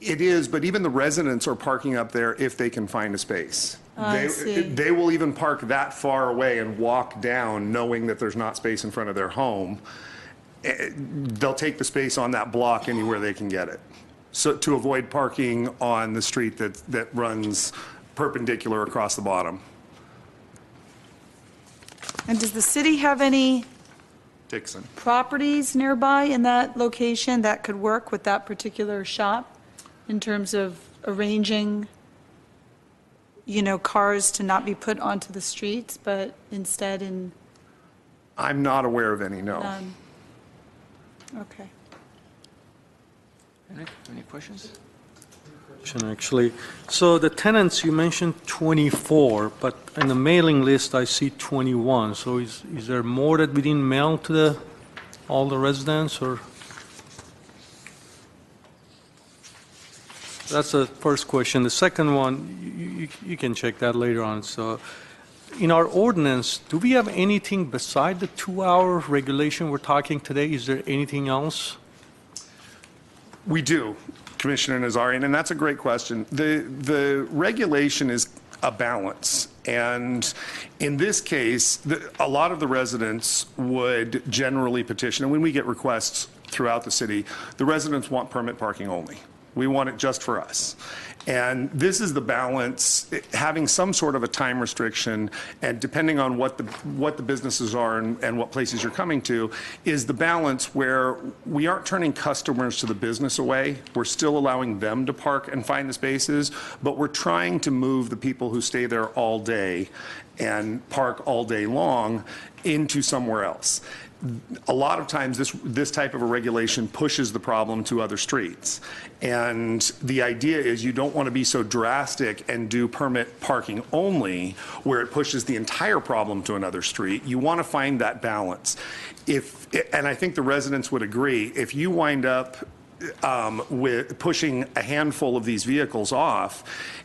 It is, but even the residents are parking up there if they can find a space. I see. They will even park that far away and walk down knowing that there's not space in front of their home. They'll take the space on that block anywhere they can get it. So to avoid parking on the street that runs perpendicular across the bottom. And does the city have any Dixon. properties nearby in that location that could work with that particular shop in terms of arranging, cars to not be put onto the streets, but instead in? I'm not aware of any, no. Okay. Any questions? Actually, so the tenants, you mentioned 24, but in the mailing list, I see 21. So is there more that we didn't mail to all the residents, or? That's the first question. The second one, you can check that later on. So in our ordinance, do we have anything beside the 2-hour regulation we're talking today? Is there anything else? We do, Commissioner Nazarian, and that's a great question. The regulation is a balance. And in this case, a lot of the residents would generally petition, and when we get requests throughout the city, the residents want permit parking only. We want it just for us. And this is the balance, having some sort of a time restriction, and depending on what the businesses are and what places you're coming to, is the balance where we aren't turning customers to the business away. We're still allowing them to park and find the spaces, but we're trying to move the people who stay there all day and park all day long into somewhere else. A lot of times this type of a regulation pushes the problem to other streets. And the idea is you don't want to be so drastic and do permit parking only where it pushes the entire problem to another street. You want to find that balance. And I think the residents would agree, if you wind up with pushing a handful of these vehicles off,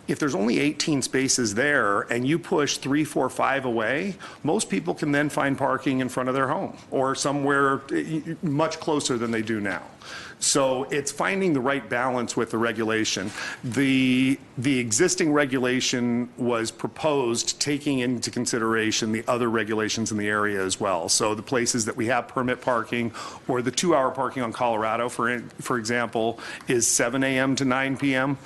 if there's only 18 spaces there and you push 3, 4, 5 away, most people can then find parking in front of their home or somewhere much closer than they do now. So it's finding the right balance with the regulation. The existing regulation was proposed taking into consideration the other regulations in the area as well. So the places that we have permit parking, or the 2-hour parking on Colorado, for example, is 7 a.m. to 9 p.m.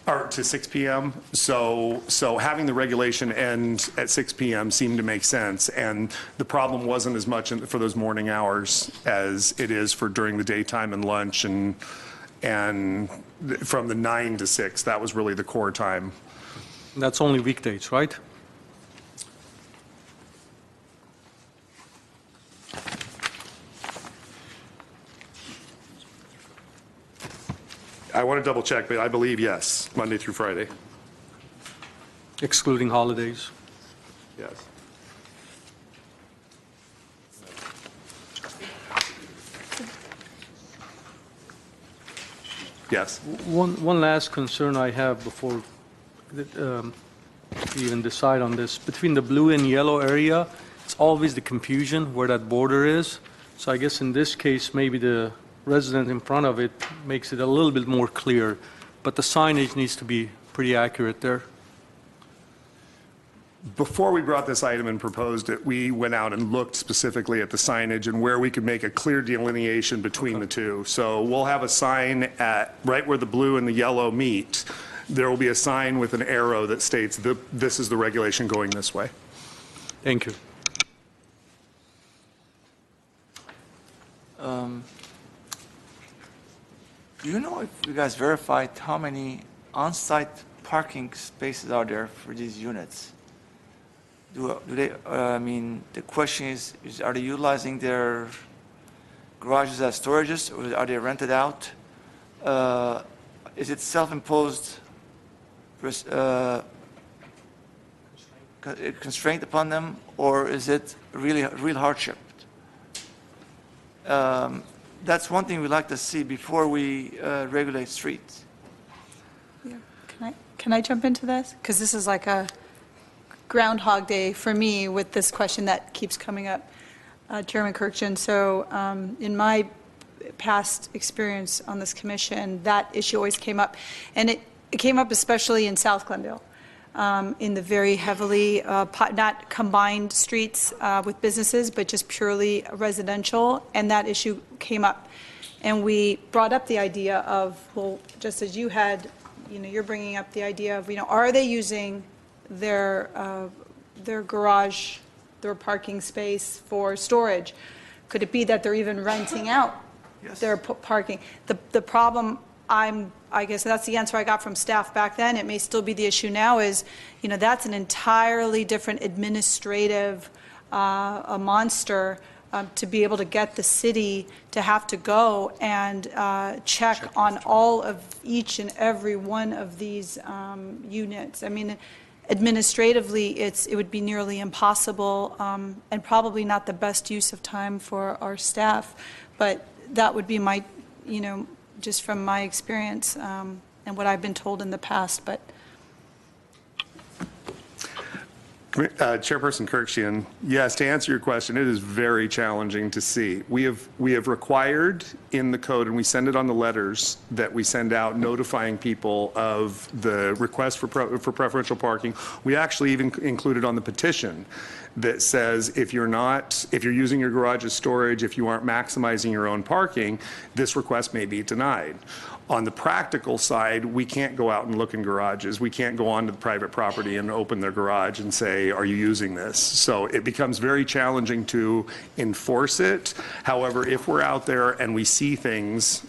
or to 6 p.m. So having the regulation end at 6 p.m. seemed to make sense. And the problem wasn't as much for those morning hours as it is for during the daytime and lunch and from the 9 to 6. That was really the core time. That's only weekdays, right? I want to double check, but I believe yes, Monday through Friday. Excluding holidays. Yes. Yes. One last concern I have before we even decide on this. Between the blue and yellow area, it's always the confusion where that border is. So I guess in this case, maybe the resident in front of it makes it a little bit more clear, but the signage needs to be pretty accurate there. Before we brought this item and proposed it, we went out and looked specifically at the signage and where we could make a clear delineation between the two. So we'll have a sign at right where the blue and the yellow meet. There will be a sign with an arrow that states this is the regulation going this way. Thank you. Do you know if you guys verified how many on-site parking spaces are there for these units? Do they, I mean, the question is are they utilizing their garages as storages, or are they rented out? Is it self-imposed constraint upon them, or is it really real hardship? That's one thing we like to see before we regulate streets. Yeah. Can I jump into this? Because this is like a Groundhog Day for me with this question that keeps coming up, Chairman Kirkjian. So in my past experience on this commission, that issue always came up. And it came up especially in South Glendale, in the very heavily, not combined streets with businesses, but just purely residential. And that issue came up. And we brought up the idea of, well, just as you had, you're bringing up the idea of, are they using their garage, their parking space for storage? Could it be that they're even renting out their parking? The problem, I guess that's the answer I got from staff back then. It may still be the issue now is, that's an entirely different administrative a monster to be able to get the city to have to go and check on all of each and every one of these units. I mean, administratively, it would be nearly impossible and probably not the best use of time for our staff. But that would be my, just from my experience and what I've been told in the past. But Chairperson Kirkjian, yes, to answer your question, it is very challenging to see. We have required in the code, and we send it on the letters that we send out notifying people of the request for preferential parking. We actually even included on the petition that says if you're using your garage as storage, if you aren't maximizing your own parking, this request may be denied. On the practical side, we can't go out and look in garages. We can't go onto the private property and open their garage and say, are you using this? So it becomes very challenging to enforce it. However, if we're out there and we see things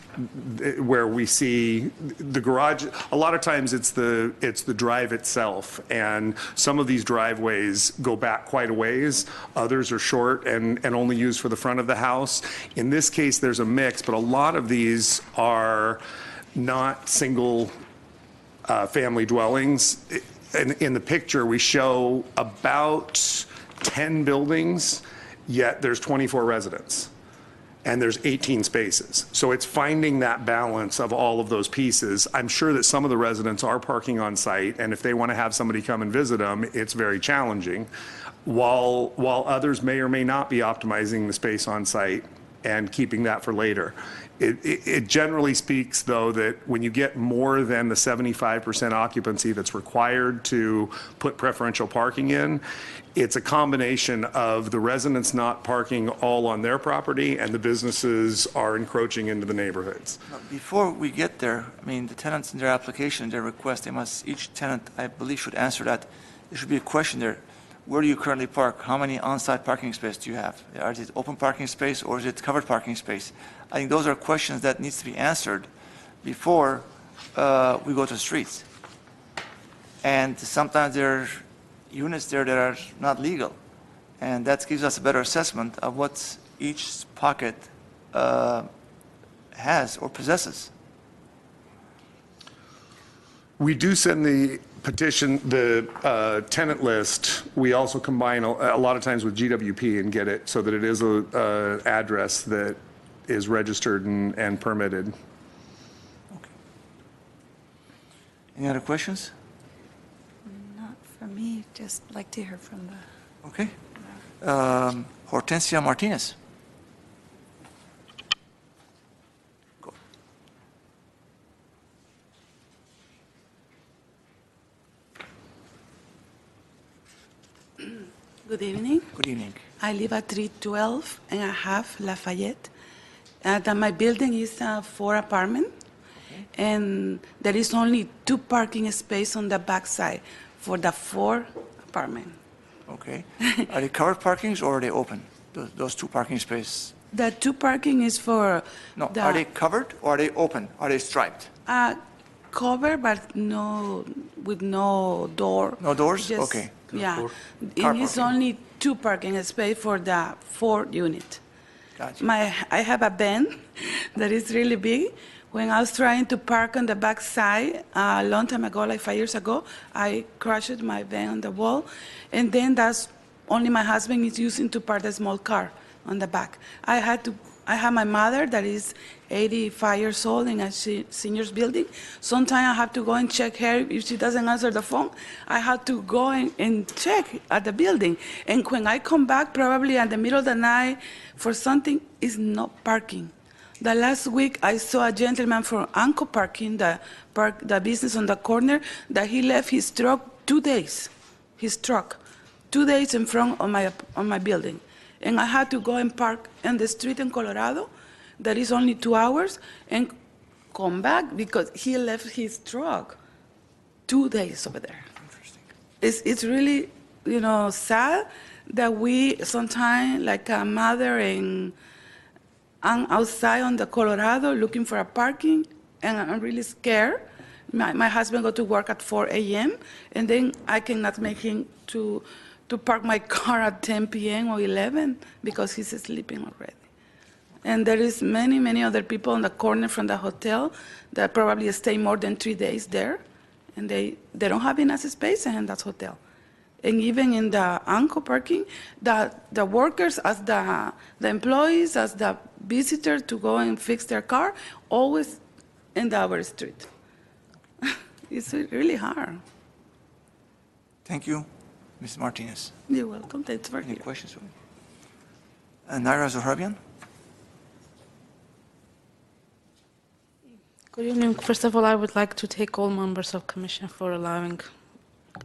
where we see the garage, a lot of times it's the drive itself. And some of these driveways go back quite a ways. Others are short and only used for the front of the house. In this case, there's a mix, but a lot of these are not single family dwellings. In the picture, we show about 10 buildings, yet there's 24 residents, and there's 18 spaces. So it's finding that balance of all of those pieces. I'm sure that some of the residents are parking on site, and if they want to have somebody come and visit them, it's very challenging. While others may or may not be optimizing the space on site and keeping that for later. It generally speaks, though, that when you get more than the 75% occupancy that's required to put preferential parking in, it's a combination of the residents not parking all on their property and the businesses are encroaching into the neighborhoods. Before we get there, I mean, the tenants in their application, their request, each tenant, I believe, should answer that. There should be a question there. Where do you currently park? How many on-site parking spaces do you have? Is it open parking space or is it covered parking space? I think those are questions that needs to be answered before we go to the streets. And sometimes there are units there that are not legal. And that gives us a better assessment of what each pocket has or possesses. We do send the petition, the tenant list. We also combine a lot of times with GWP and get it so that it is a address that is registered and permitted. Okay. Any other questions? Not for me, just like to hear from the... Okay. Hortensia Martinez. Go. Good evening. Good evening. I live at 312 and a half Lafayette. My building is a 4 apartment, and there is only 2 parking spaces on the back side for the 4 apartment. Okay. Are they covered parkings or are they open? Those 2 parking spaces? The 2 parking is for No, the are they covered or are they open? Are they striped? cover, but no, with no door. No doors? Just- Okay. Yeah. Car It is parking. only 2 parking space for the 4 unit. Gotcha. I have a van that is really big. When I was trying to park on the back side a long time ago, like 5 years ago, I crashed my van on the wall, and then that's only my husband is using to park the small car on the back. I have my mother that is 85 years old in a seniors building. Sometimes I have to go and check her if she doesn't answer the phone. I have to go and check at the building. And when I come back, probably in the middle of the night for something, is not parking. The last week, I saw a gentleman from Anco Parking, the business on the corner, that he left his truck 2 days. His truck, 2 days in front of my building. And I had to go and park in the street in Colorado. That is only 2 hours, and come back because he left his truck 2 days over there. It's really, sad that we sometimes, like a mother and I'm outside on the Colorado looking for a parking, and I'm really scared. My husband go to work at 4 a.m., and then I cannot make him to park my car at 10 p.m. or 11 because he's sleeping already. And there is many other people on the corner from the hotel that probably stay more than 3 days there, and they don't have enough space in that hotel. And even in the Anco parking, the workers, as the employees, as the visitors to go and fix their car, always in our street. It's really hard. Thank you, Ms. Martinez. You're welcome. Thanks for Any here. questions for me? Naira Zohrabian? Good evening. First of all, I would like to thank all members of Commission for allowing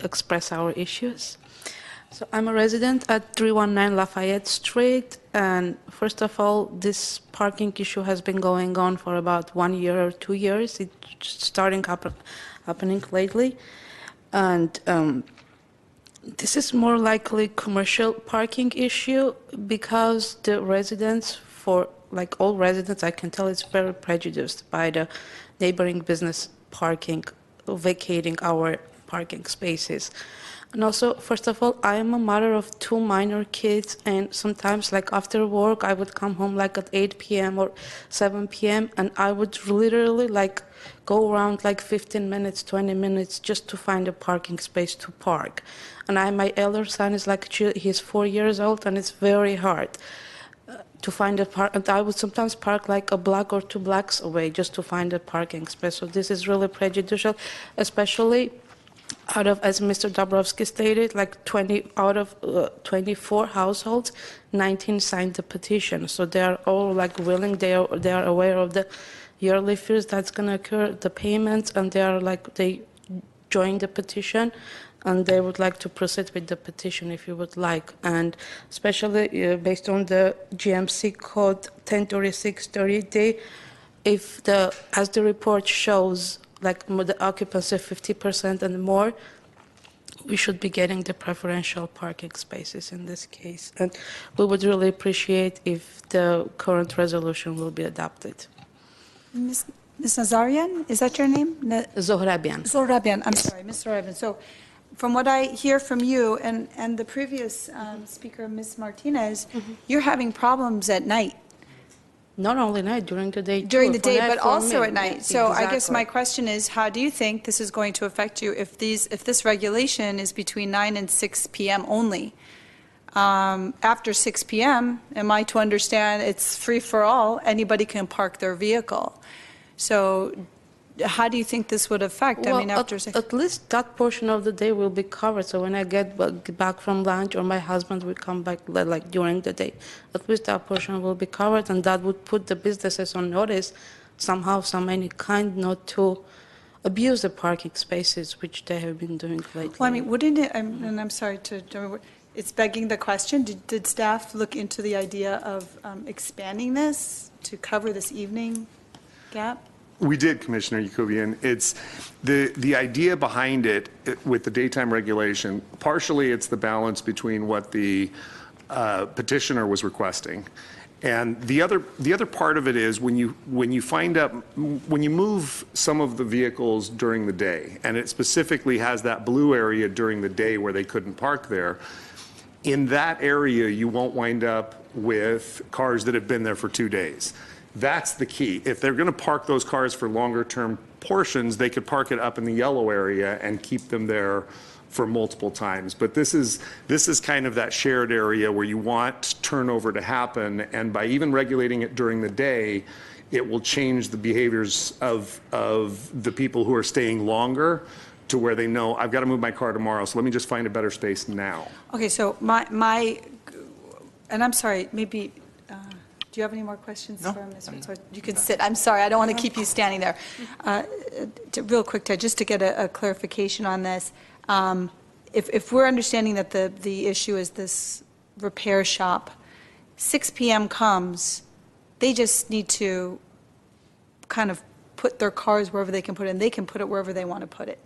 express our issues. So I'm a resident at 319 Lafayette Street, and first of all, this parking issue has been going on for about 1 year or 2 years. It's starting happening lately, and this is more likely commercial parking issue because the residents, for like all residents, I can tell it's very prejudiced by the neighboring business parking, vacating our parking spaces. And also, first of all, I am a mother of 2 minor kids, and sometimes, like after work, I would come home like at 8 p.m. or 7 p.m., and I would literally like go around like 15 minutes, 20 minutes just to find a parking space to park. And my elder son is like, he's 4 years old, and it's very hard to find a park. And I would sometimes park like a block or 2 blocks away just to find a parking space. So this is really prejudicial, especially out of, as Mr. Dabrowski stated, like 20 out of 24 households, 19 signed the petition. So they are all like willing, they are aware of the yearly fees that's going to occur, the payments, and they joined the petition, and they would like to proceed with the petition if you would like. And especially based on the GMC code 1036-30D, if as the report shows, like the occupancy of 50% and more, we should be getting the preferential parking spaces in this case. And we would really appreciate if the current resolution will be adopted. Ms. Nazarian, is that your name? Zohrabian. Zohrabian, I'm sorry, Ms. Zohrabian. So from what I hear from you and the previous speaker, Ms. Martinez, you're having problems at night. Not only night, during the day. During too, the day, for but for also me. at night. Yes, So I guess exactly. my question is, how do you think this is going to affect you if this regulation is between 9 and 6 p.m. only? After 6 p.m., am I to understand it's free for all, anybody can park their vehicle? So how do you think this would affect? Well, I mean, after 6... at least that portion of the day will be covered. So when I get back from lunch, or my husband will come back like during the day, at least that portion will be covered, and that would put the businesses on notice somehow, any kind, not to abuse the parking spaces, which they have been doing lately. Well, I mean, wouldn't it, and I'm sorry to, it's begging the question, did staff look into the idea of expanding this to cover this evening gap? We did, Commissioner Yacobian. It's the idea behind it with the daytime regulation. Partially, it's the balance between what the petitioner was requesting, and the other part of it is when you move some of the vehicles during the day, and it specifically has that blue area during the day where they couldn't park there. In that area, you won't wind up with cars that have been there for 2 days. That's the key. If they're going to park those cars for longer term portions, they could park it up in the yellow area and keep them there for multiple times. But this is kind of that shared area where you want turnover to happen, and by even regulating it during the day, it will change the behaviors of the people who are staying longer to where they know, I've got to move my car tomorrow, so let me just find a better space now. Okay, so and I'm sorry, maybe, do you have any more questions for Ms. Rizzo? You can sit. I'm sorry, I don't want to keep you standing there. Real quick, Ted, just to get a clarification on this. If we're understanding that the issue is this repair shop, 6 p.m. comes, they just need to kind of put their cars wherever they can put it, and they can put it wherever they want to put it.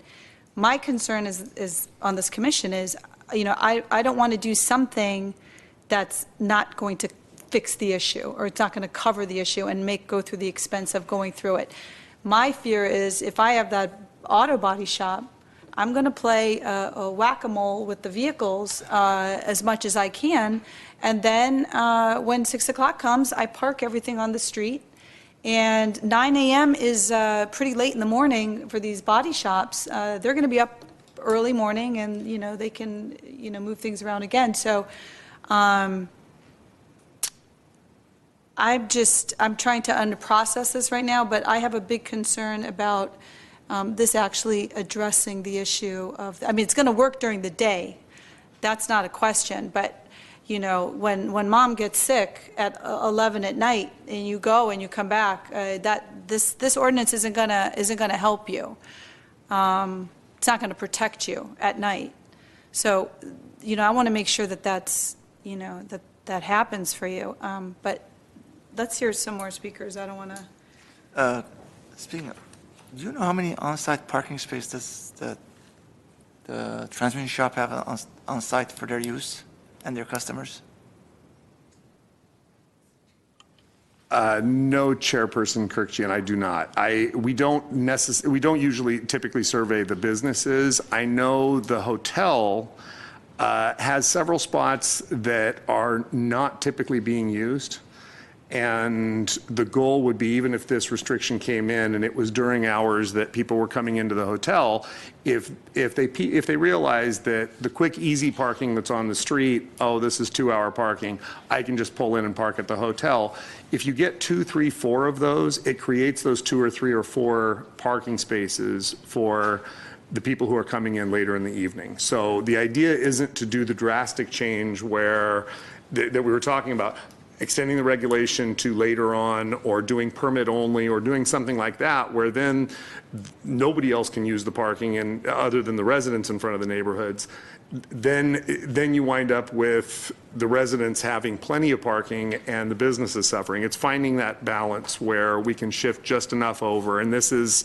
My concern is on this commission is, I don't want to do something that's not going to fix the issue, or it's not going to cover the issue and go through the expense of going through it. My fear is if I have that auto body shop, I'm going to play a whack-a-mole with the vehicles as much as I can, and then when 6 o'clock comes, I park everything on the street, and 9 a.m. is pretty late in the morning for these body shops. They're going to be up early morning, and they can move things around again. So I'm trying to process this right now, but I have a big concern about this actually addressing the issue of, it's going to work during the day. That's not a question, but, when mom gets sick at 11 at night and you go and you come back, this ordinance isn't going to help you. It's not going to protect you at night. So, I want to make sure that that's, that happens for you. But let's hear some more speakers. I don't want to. Speaking of, do you know how many on-site parking spaces does the transmission shop have on-site for their use and their customers? No, Chairperson Kirkjian, I do not. We don't usually typically survey the businesses. I know the hotel has several spots that are not typically being used. And the goal would be, even if this restriction came in and it was during hours that people were coming into the hotel, if they realize that the quick, easy parking that's on the street, oh, this is 2-hour parking, I can just pull in and park at the hotel. If you get 2, 3, 4 of those, it creates those 2 or 3 or 4 parking spaces for the people who are coming in later in the evening. So the idea isn't to do the drastic change where, that we were talking about, extending the regulation to later on, or doing permit only, or doing something like that, where then nobody else can use the parking and other than the residents in front of the neighborhoods. Then you wind up with the residents having plenty of parking and the businesses suffering. It's finding that balance where we can shift just enough over, and this is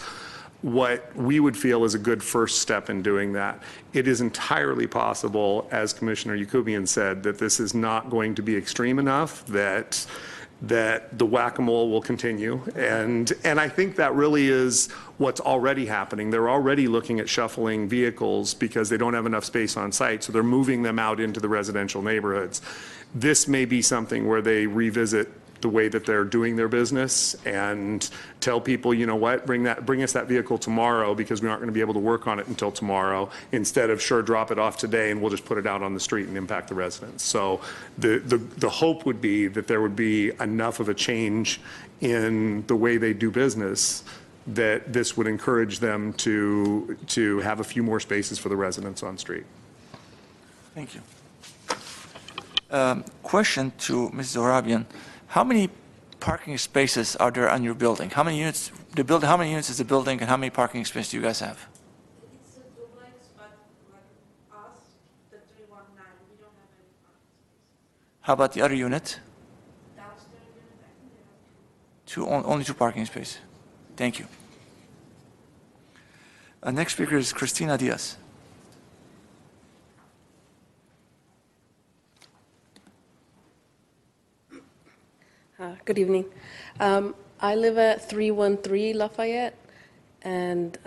what we would feel is a good first step in doing that. It is entirely possible, as Commissioner Yakubian said, that this is not going to be extreme enough, that the whack-a-mole will continue. And I think that really is what's already happening. They're already looking at shuffling vehicles because they don't have enough space on site, so they're moving them out into the residential neighborhoods. This may be something where they revisit the way that they're doing their business and tell people, you know what, bring us that vehicle tomorrow because we aren't going to be able to work on it until tomorrow, instead of sure, drop it off today and we'll just put it out on the street and impact the residents. So the hope would be that there would be enough of a change in the way they do business that this would encourage them to have a few more spaces for the residents on street. Thank you. Question to Ms. Zorabian. How many parking spaces are there on your building? How many units, how many units is the building and how many parking spaces do you guys have? It's a duplex, but like us, the 319, we don't have any parking spaces. How about the other unit? Downstairs unit, I think they have two. Only 2 parking spaces. Thank you. Next speaker is Christina Diaz. Good evening. I live at 313 Lafayette, and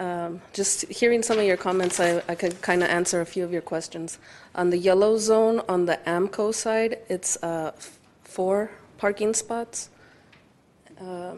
just hearing some of your comments, I could kind of answer a few of your questions. On the yellow zone, on the AMCO side, it's 4 parking spots. Where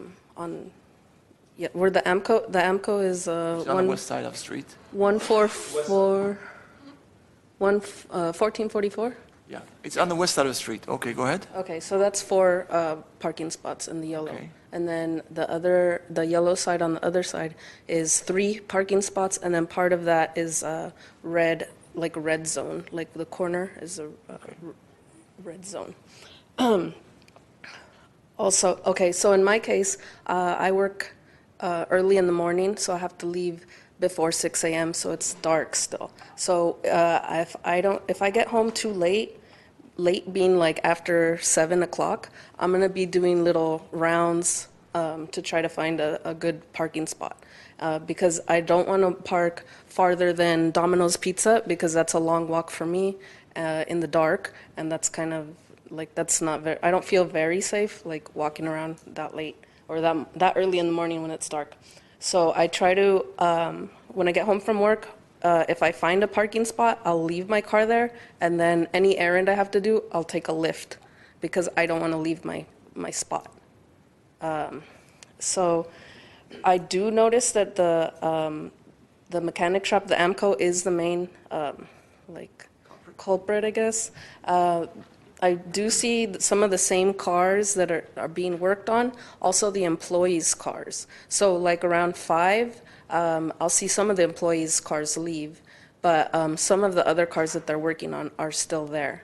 the AMCO is It's on the west side of the street. 1444. Yeah, it's on the west side of the street. Okay, go ahead. Okay, so that's 4 parking spots in the yellow. Okay. And then the yellow side on the other side is 3 parking spots, and then part of that is red, like red zone, like the corner is a red zone. Also, okay, so in my case, I work early in the morning, so I have to leave before 6 a.m., so it's dark still. So if I get home too late being like after 7 o'clock, I'm gonna be doing little rounds to try to find a good parking spot. Because I don't wanna park farther than Domino's Pizza, because that's a long walk for me in the dark, and that's kind of like, that's not very, I don't feel very safe like walking around that late or that early in the morning when it's dark. So I try to, when I get home from work, if I find a parking spot, I'll leave my car there, and then any errand I have to do, I'll take a Lyft, because I don't want to leave my spot. So I do notice that the mechanic shop, the AMCO, is the main culprit, I guess. I do see some of the same cars that are being worked on, also the employees' cars. So like around 5, I'll see some of the employees' cars leave, but some of the other cars that they're working on are still there.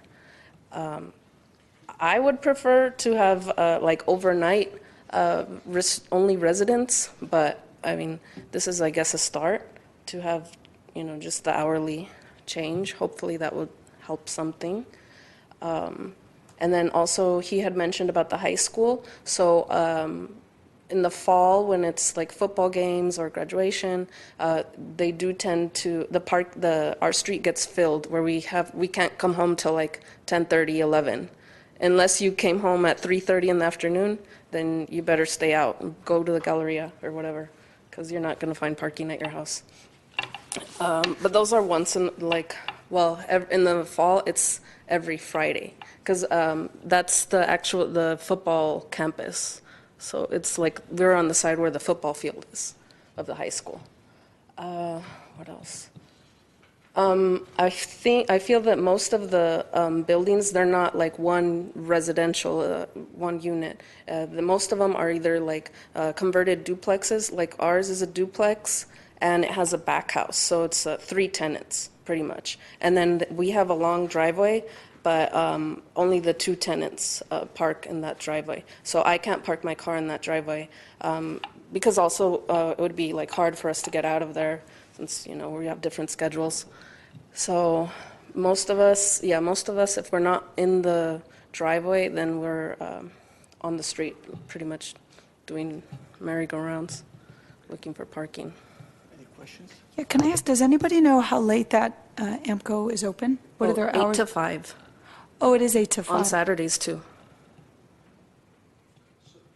I would prefer to have like overnight only residents, but I mean, this is, I guess, a start to have, just the hourly change. Hopefully that would help something. And then also he had mentioned about the high school. So in the fall, when it's like football games or graduation, they do tend to, our street gets filled where we can't come home till like 10:30, 11. Unless you came home at 3:30 in the afternoon, then you better stay out and go to the Galleria or whatever, because you're not going to find parking at your house. But those are once in in the fall, it's every Friday, because that's the football campus. So it's like we're on the side where the football field is of the high school. What else? I feel that most of the buildings, they're not like one residential, one unit. Most of them are either like converted duplexes, like ours is a duplex, and it has a back house, so it's 3 tenants, pretty much. And then we have a long driveway, but only the 2 tenants park in that driveway. So I can't park my car in that driveway, because also it would be like hard for us to get out of there, since, you know, we have different schedules. So most of us, if we're not in the driveway, then we're on the street, pretty much doing merry-go-rounds, looking for parking. Any questions? Yeah, can I ask, does anybody know how late that AMCO is open? What are their 8 hours? to 5, Oh, it is 8 to 5. on Saturdays too.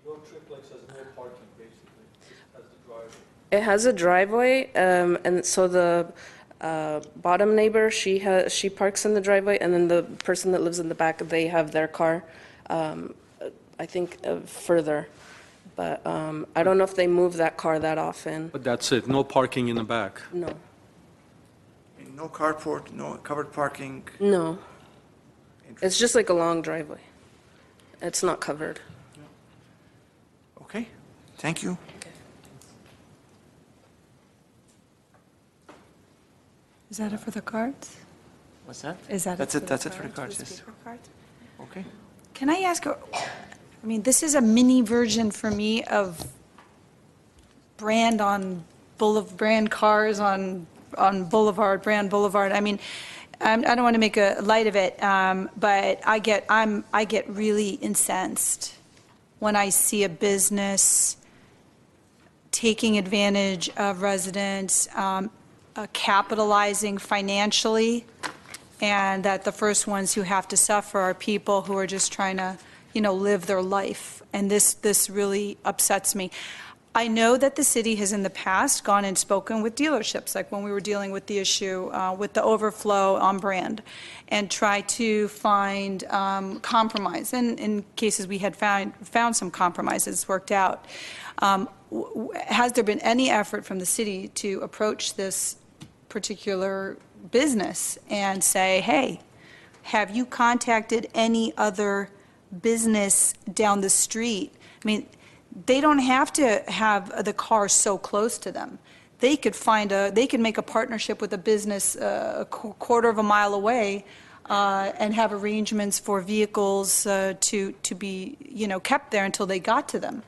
Your triplex has no parking, basically, as the driver. It has a driveway, and so the bottom neighbor, she parks in the driveway, and then the person that lives in the back, they have their car, I think, further. But I don't know if they move that car that often. But that's it, no parking in the back. No, No carport, no covered parking. no. It's just like a long driveway. It's not covered. Okay, thank you. Is that it for the cards? What's that? Is that That's it? it, that's it for the cards, yes. speaker cards? Okay. Can I ask, I mean, this is a mini version for me of brand cars on Boulevard, Brand Boulevard. I mean, I don't want to make a light of it, but I get really incensed when I see a business taking advantage of residents, capitalizing financially, and that the first ones who have to suffer are people who are just trying to, you know, live their life. And this really upsets me. I know that the city has in the past gone and spoken with dealerships, like when we were dealing with the issue with the overflow on Brand, and try to find compromise. And in cases we had found some compromises worked out. Has there been any effort from the city to approach this particular business and say, hey, have you contacted any other business down the street? I mean, they don't have to have the car so close to them. They could make a partnership with a business a quarter of a mile away and have arrangements for vehicles to be, you know, kept there until they got to them,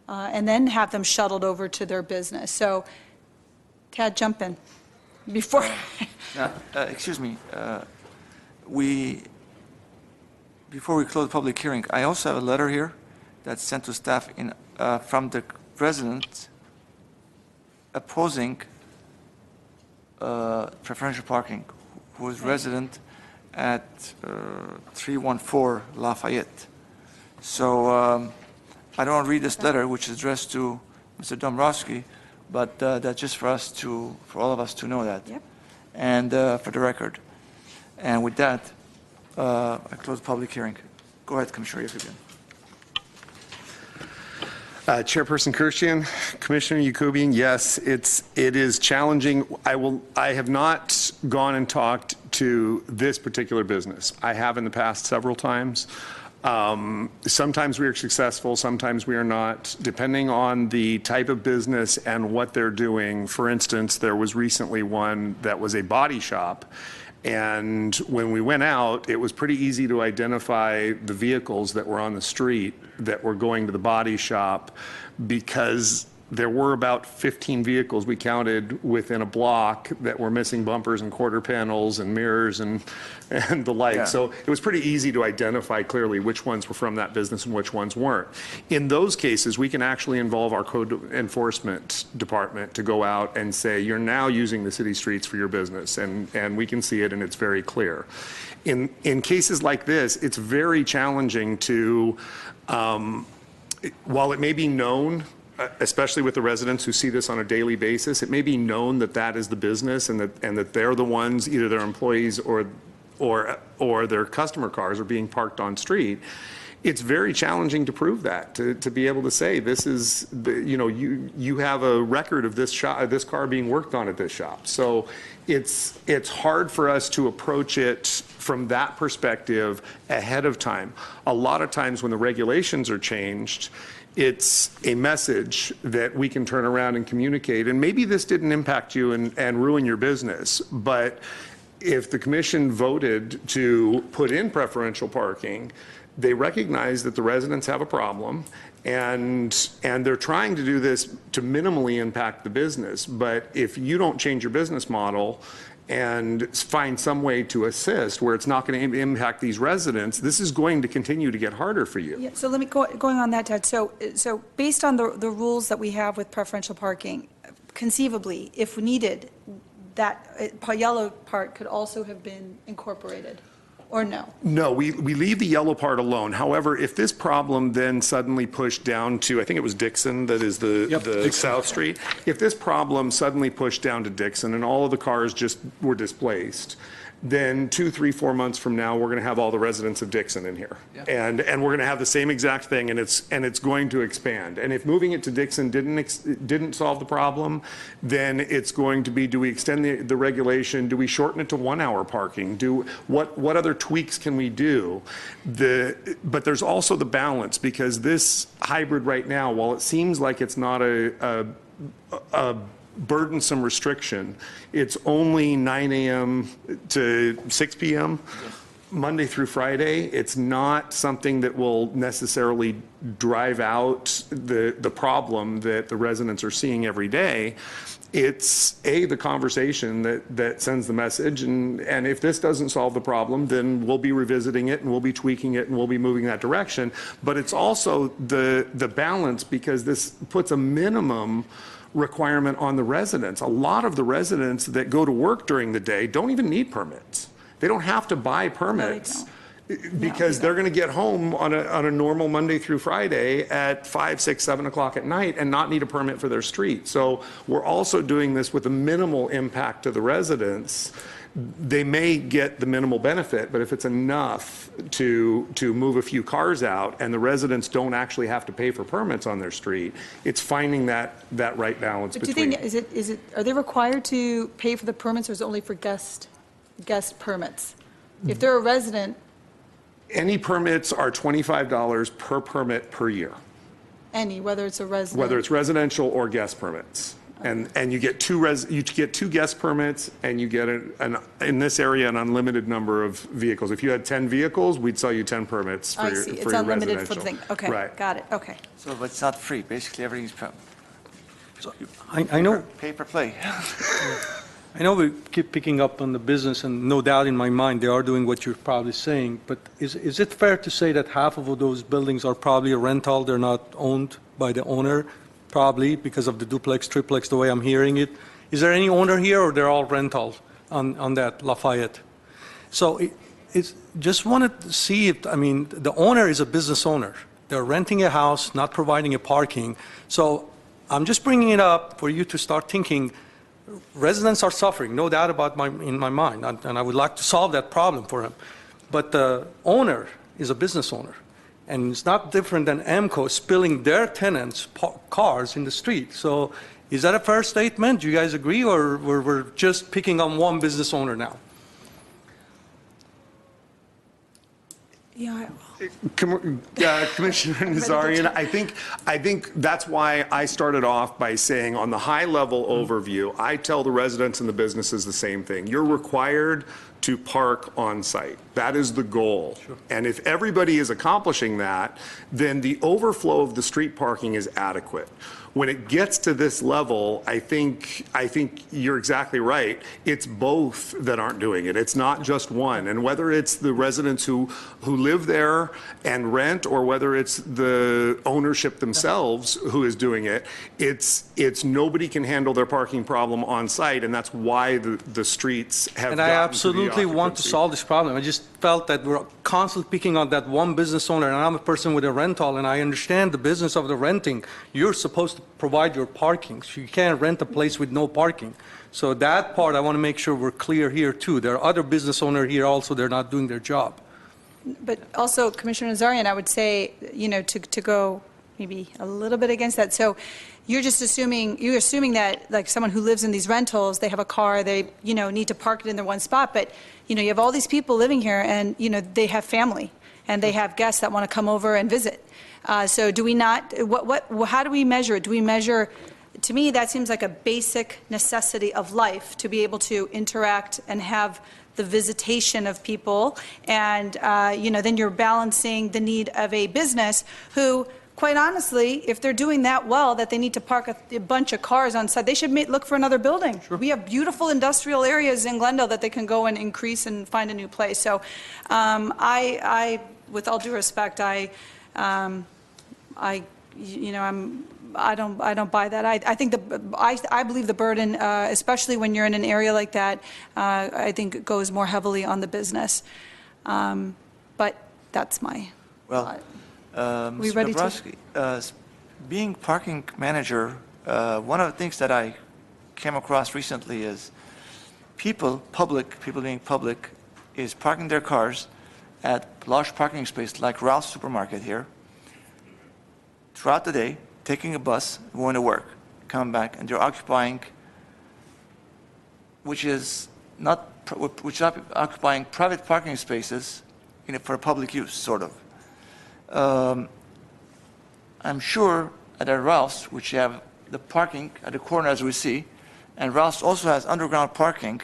and then have them shuttled over to their business. So, Tad, jump in before. Excuse me, before we close the public hearing, I also have a letter here that's sent to staff from the resident opposing preferential parking, who is resident at 314 Lafayette. So I don't want to read this letter, which is addressed to Mr. Dombrowski, but that's just for all of us to know that. Yep. And for the record. And with that, I close the public hearing. Go ahead, Commissioner Yakubian. Chairperson Kirschian, Commissioner Yakubian, yes, it is challenging. I have not gone and talked to this particular business. I have in the past several times. Sometimes we are successful, sometimes we are not, depending on the type of business and what they're doing. For instance, there was recently one that was a body shop. And when we went out, it was pretty easy to identify the vehicles that were on the street that were going to the body shop, because there were about 15 vehicles we counted within a block that were missing bumpers and quarter panels and mirrors and the like. Yeah. So it was pretty easy to identify clearly which ones were from that business and which ones weren't. In those cases, we can actually involve our code enforcement department to go out and say, you're now using the city streets for your business, and we can see it and it's very clear. In cases like this, it's very challenging to, while it may be known, especially with the residents who see this on a daily basis, it may be known that that is the business and that they're the ones, either their employees or their customer cars are being parked on street. It's very challenging to prove that, to be able to say this is, you have a record of this this car being worked on at this shop. So it's hard for us to approach it from that perspective ahead of time. A lot of times when the regulations are changed, it's a message that we can turn around and communicate. And maybe this didn't impact you and ruin your business, but if the commission voted to put in preferential parking, they recognize that the residents have a problem, and they're trying to do this to minimally impact the business. But if you don't change your business model and find some way to assist where it's not going to impact these residents, this is going to continue to get harder for you. Yeah, so let me going on that, Ted. So based on the rules that we have with preferential parking, conceivably, if needed, that yellow part could also have been incorporated, or no? No, we leave the yellow part alone. However, if this problem then suddenly pushed down to, I think it was Dixon, that is the South Street. If this problem suddenly pushed down to Dixon and all of the cars just were displaced, then 2, 3, 4 months from now, we're going to have all the residents of Dixon in here. Yeah. And we're going to have the same exact thing, and it's going to expand. And if moving it to Dixon didn't solve the problem, then it's going to be, do we extend the regulation? Do we shorten it to 1 hour parking? What other tweaks can we do? But there's also the balance, because this hybrid right now, while it seems like it's not a burdensome restriction, it's only 9 a.m. to 6 p.m. Monday through Friday. It's not something that will necessarily drive out the problem that the residents are seeing every day. It's the conversation that sends the message, and if this doesn't solve the problem, then we'll be revisiting it and we'll be tweaking it and we'll be moving that direction. But it's also the balance, because this puts a minimum requirement on the residents. A lot of the residents that go to work during the day don't even need permits. They don't have to buy permits. Because they're going to get home on a normal Monday through Friday at 5, 6, 7 o'clock at night and not need a permit for their street. So we're also doing this with a minimal impact to the residents. They may get the minimal benefit, but if it's enough to move a few cars out and the residents don't actually have to pay for permits on their street, it's finding that right balance But between. do you think, are they required to pay for the permits, or is it only for guest permits? If they're a resident, Any permits are $25 per permit per year, whether it's a resident? whether it's residential or guest permits. And you get two guest permits, and you get in this area an unlimited number of vehicles. If you had 10 vehicles, we'd sell you 10 permits for I your see, it's residential. unlimited for the thing, okay, Right. got it, okay. So, but it's not free. Basically, everything's I know. pay per play. I know we keep picking up on the business, and no doubt in my mind, they are doing what you're probably saying, but is it fair to say that half of those buildings are probably a rental, they're not owned by the owner, probably because of the duplex, triplex, the way I'm hearing it? Is there any owner here, or they're all rentals on that Lafayette? So it's just wanted to see if, the owner is a business owner. They're renting a house, not providing a parking. So I'm just bringing it up for you to start thinking. Residents are suffering, no doubt in my mind, and I would like to solve that problem for them. But the owner is a business owner, and it's not different than AMCO spilling their tenants' cars in the street. So is that a fair statement? Do you guys agree, or we're just picking on one business owner now? Yeah, Commissioner Nazarian, I think that's why I started off by saying, on the high level overview, I tell the residents and the businesses the same thing. You're required to park on site. That is the goal. Sure. And if everybody is accomplishing that, then the overflow of the street parking is adequate. When it gets to this level, I think you're exactly right. It's both that aren't doing it. It's not just one. And whether it's the residents who live there and rent, or whether it's the ownership themselves who is doing it, it's nobody can handle their parking problem on site, and that's why the streets have. And I absolutely want to solve this problem. I just felt that we're constantly picking on that one business owner, and I'm a person with a rental, and I understand the business of the renting. You're supposed to provide your parking. So you can't rent a place with no parking. So that part, I want to make sure we're clear here too. There are other business owners here also, they're not doing their job. but also, Commissioner Nazarian, I would say, to go maybe a little bit against that. So you're assuming that, like, someone who lives in these rentals, they have a car, they, need to park it in their one spot, but, you have all these people living here, and, they have family, and they have guests that want to come over and visit. So do we not, how do we measure it? Do we measure, to me, that seems like a basic necessity of life, to be able to interact and have the visitation of people, and, then you're balancing the need of a business who, quite honestly, if they're doing that well, that they need to park a bunch of cars on site, they should look for another building. Sure. We have beautiful industrial areas in Glendale that they can go and increase and find a new place. So I with all due respect, I don't buy that. I think I believe the burden, especially when you're in an area like that, I think it goes more heavily on the business. But that's my thought. We Mr. ready to- Dabrowski, being parking manager, one of the things that I came across recently is people being public, is parking their cars at large parking spaces like Ralph's Supermarket here throughout the day, taking a bus, going to work, coming back, and they're occupying, which is occupying private parking spaces, for public use, sort of. I'm sure at a Ralph's, which you have the parking at the corner as we see, and Ralph's also has underground parking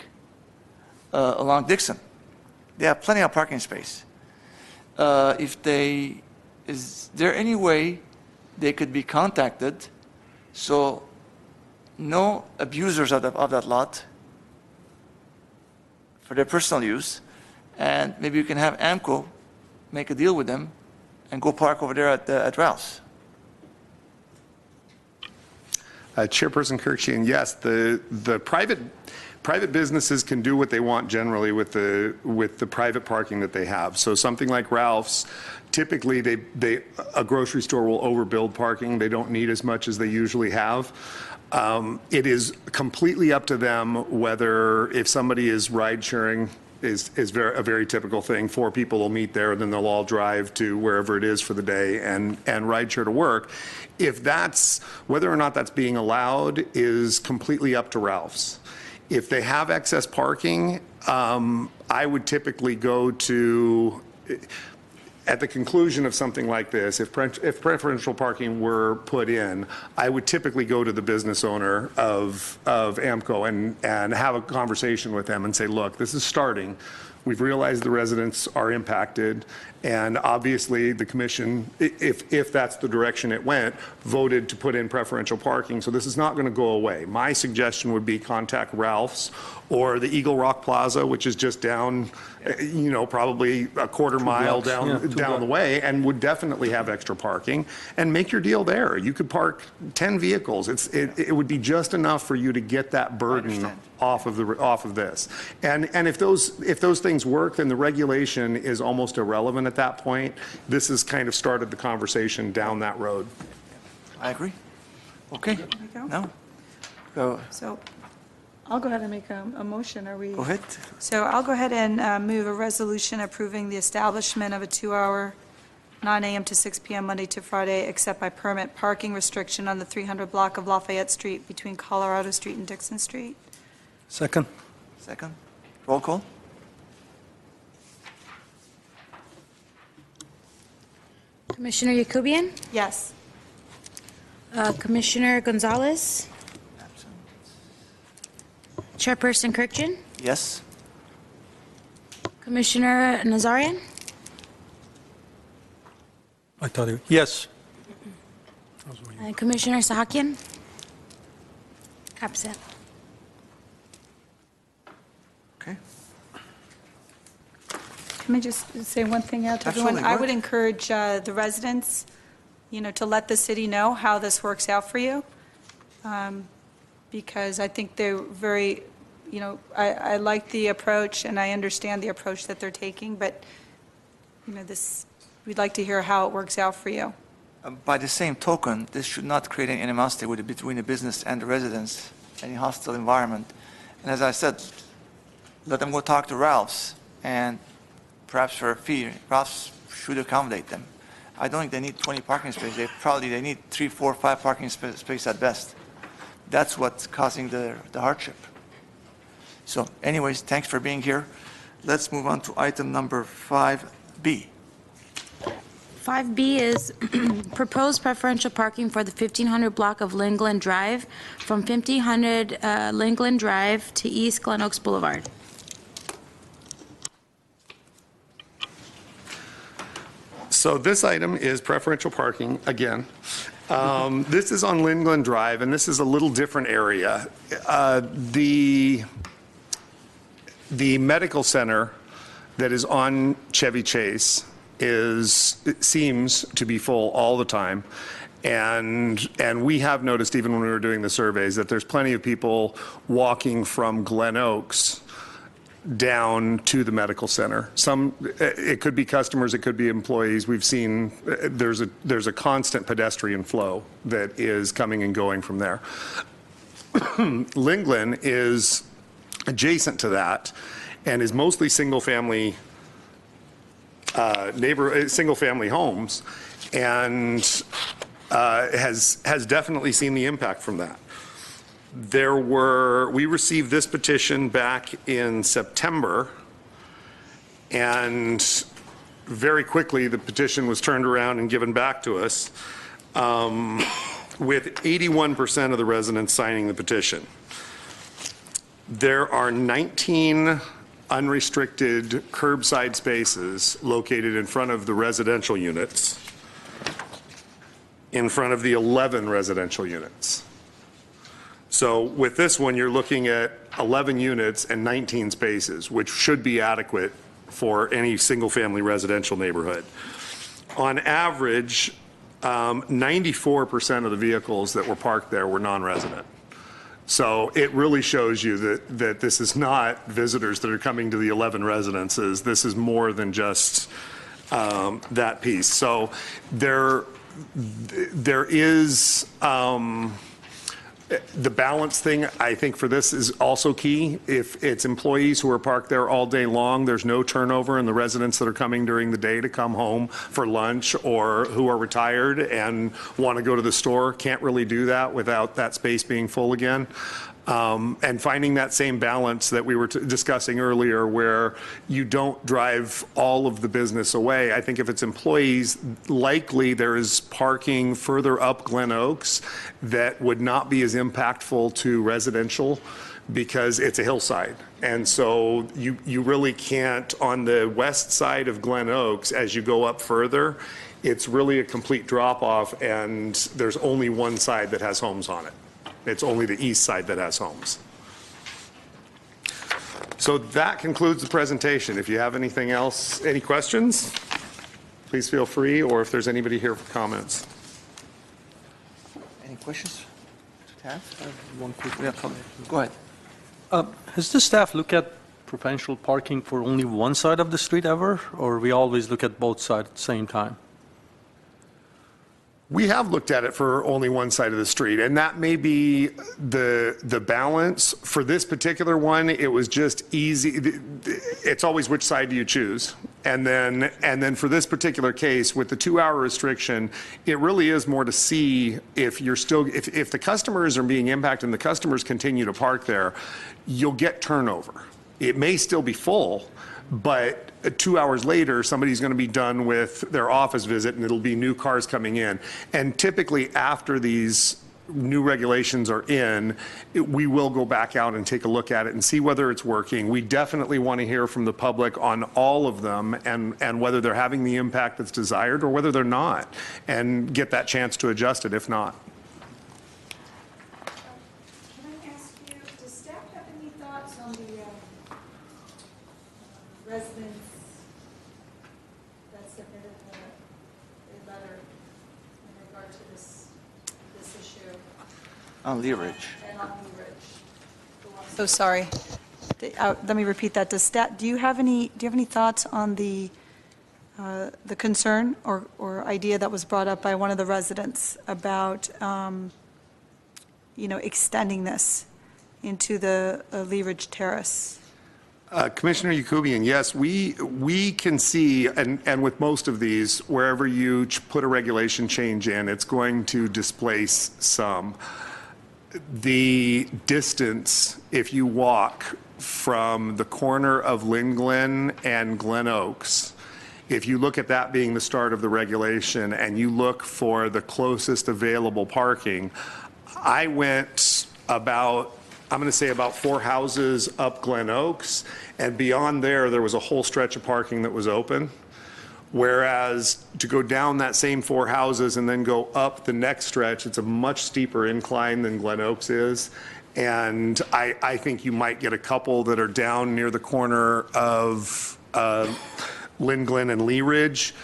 along Dixon. They have plenty of parking space. Is there any way they could be contacted so no abusers of that lot for their personal use, and maybe you can have AMCO make a deal with them and go park over there at Ralph's? Chairperson Kirkshian, yes, the private businesses can do what they want generally with the private parking that they have. So something like Ralph's, typically a grocery store will overbuild parking. They don't need as much as they usually have. It is completely up to them whether, if somebody is ride sharing, is a very typical thing. 4 people will meet there, and then they'll all drive to wherever it is for the day and ride share to work. Whether or not that's being allowed is completely up to Ralph's. If they have excess parking, I would typically go to, at the conclusion of something like this, if preferential parking were put in, I would typically go to the business owner of AMCO and have a conversation with them and say, look, this is starting. We've realized the residents are impacted, and obviously the commission, if that's the direction it went, voted to put in preferential parking, so this is not going to go away. My suggestion would be contact Ralph's or the Eagle Rock Plaza, which is just down, probably a quarter mile down the way, and would definitely have extra parking, and make your deal there. You could park 10 vehicles. It would be just enough for you to get that burden off of this. And if those things work, then the regulation is almost irrelevant at that point. This has kind of started the conversation down that road. I agree. Okay. No. So I'll go ahead and make a motion. Go ahead. So I'll go ahead and move a resolution approving the establishment of a 2-hour, 9 a.m. to 6 p.m. Monday to Friday, except by permit, parking restriction on the 300 block of Lafayette Street between Colorado Street and Dixon Street. Second. Roll call. Commissioner Yakubian? Yes. Commissioner Gonzalez? Chairperson Kirkjian? Yes. Commissioner Nazarian? I thought yes. And Commissioner Sahakian? Absent. Okay. Let me just say one thing out to everyone. Absolutely, I would encourage the residents, to let the city know how this works out for you, because I think they're very, I like the approach, and I understand the approach that they're taking, but, we'd like to hear how it works out for you. By the same token, this should not create any animosity between the business and the residents, any hostile environment. And as I said, let them go talk to Ralph's, and perhaps for a fee, Ralph's should accommodate them. I don't think they need 20 parking spaces. They need 3, 4, 5 parking spaces at best. That's what's causing the hardship. So anyways, thanks for being here. Let's move on to item number 5B. 5B is proposed preferential parking for the 1500 block of Glen Drive from 1500 Glen Drive to East Glen Oaks Boulevard. So this item is preferential parking again. This is on Glen Drive, and this is a little different area. The medical center that is on Chevy Chase it seems to be full all the time. And we have noticed, even when we were doing the surveys, that there's plenty of people walking from Glen Oaks down to the medical center. It could be customers, it could be employees. We've seen there's a constant pedestrian flow that is coming and going from there. Glen is adjacent to that and is mostly single-family single-family homes, and has definitely seen the impact from that. We received this petition back in September, and very quickly the petition was turned around and given back to us, with 81% of the residents signing the petition. There are 19 unrestricted curbside spaces located in front of the residential units, in front of the 11 residential units. So with this one, you're looking at 11 units and 19 spaces, which should be adequate for any single-family residential neighborhood. On average, 94% of the vehicles that were parked there were non-resident. So it really shows you that this is not visitors that are coming to the 11 residences. This is more than just that piece. So there is the balance thing, I think, for this is also key. If it's employees who are parked there all day long, there's no turnover in the residents that are coming during the day to come home for lunch, or who are retired and want to go to the store, can't really do that without that space being full again. And finding that same balance that we were discussing earlier, where you don't drive all of the business away. I think if it's employees, likely there is parking further up Glen Oaks that would not be as impactful to residential, because it's a hillside. And so you really can't, on the west side of Glen Oaks, as you go up further, it's really a complete drop off, and there's only one side that has homes on it. It's only the east side that has homes. So that concludes the presentation. If you have anything else, any questions, please feel free, or if there's anybody here for comments. Any questions? One quick. Yeah, go ahead. Has the staff looked at preferential parking for only one side of the street ever, or we always look at both sides at the same time? We have looked at it for only one side of the street, and that may be the balance. For this particular one, it was just easy. It's always which side do you choose? And then for this particular case, with the 2-hour restriction, it really is more to see if you're still, if the customers are being impacted and the customers continue to park there, you'll get turnover. It may still be full, but 2 hours later, somebody's going to be done with their office visit, and it'll be new cars coming in. And typically, after these new regulations are in, we will go back out and take a look at it and see whether it's working. We definitely want to hear from the public on all of them, and whether they're having the impact that's desired or whether they're not, and get that chance to adjust it if not. Can I ask you, does staff have any thoughts on the residents that submitted a letter in regard to this issue? On Lee Ridge. And on Lee Ridge. So sorry. Let me repeat that. Do you have any thoughts on the concern or idea that was brought up by one of the residents about, extending this into the Lee Ridge Terrace? Commissioner Yakubian, yes, we can see, and with most of these, wherever you put a regulation change in, it's going to displace some. The distance, if you walk from the corner of Lynn Glen and Glen Oaks, if you look at that being the start of the regulation and you look for the closest available parking, I went about, I'm going to say about 4 houses up Glen Oaks, and beyond there was a whole stretch of parking that was open. Whereas to go down that same 4 houses and then go up the next stretch, it's a much steeper incline than Glen Oaks is. And I think you might get a couple that are down near the corner of Lynn Glen and Lee Ridge,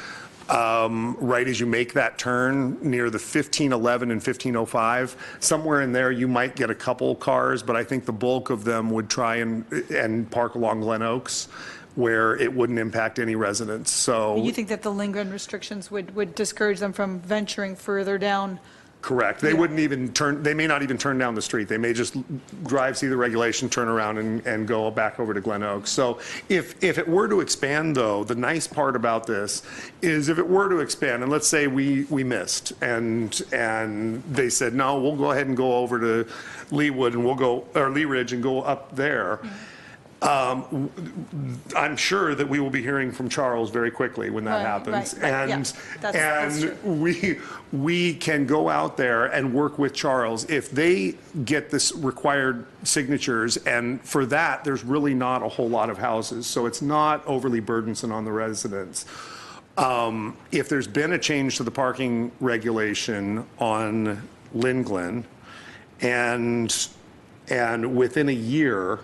right as you make that turn near the 1511 and 1505. Somewhere in there, you might get a couple cars, but I think the bulk of them would try and park along Glen Oaks, where it wouldn't impact any residents. So You think that the lingering restrictions would discourage them from venturing further down? correct. They wouldn't even turn, they may not even turn down the street. They may just drive, see the regulation, turn around and go back over to Glen Oaks. So if it were to expand though, the nice part about this is if it were to expand, and let's say we missed and they said, no, we'll go ahead and go over to Leewood and we'll go, or Lee Ridge and go up there. I'm sure that we will be hearing from Charles very quickly when that happens. Right. Yeah, that's true. We can go out there and work with Charles. If they get this required signatures, and for that, there's really not a whole lot of houses, so it's not overly burdensome on the residents. If there's been a change to the parking regulation on Lynn Glen, and within a year,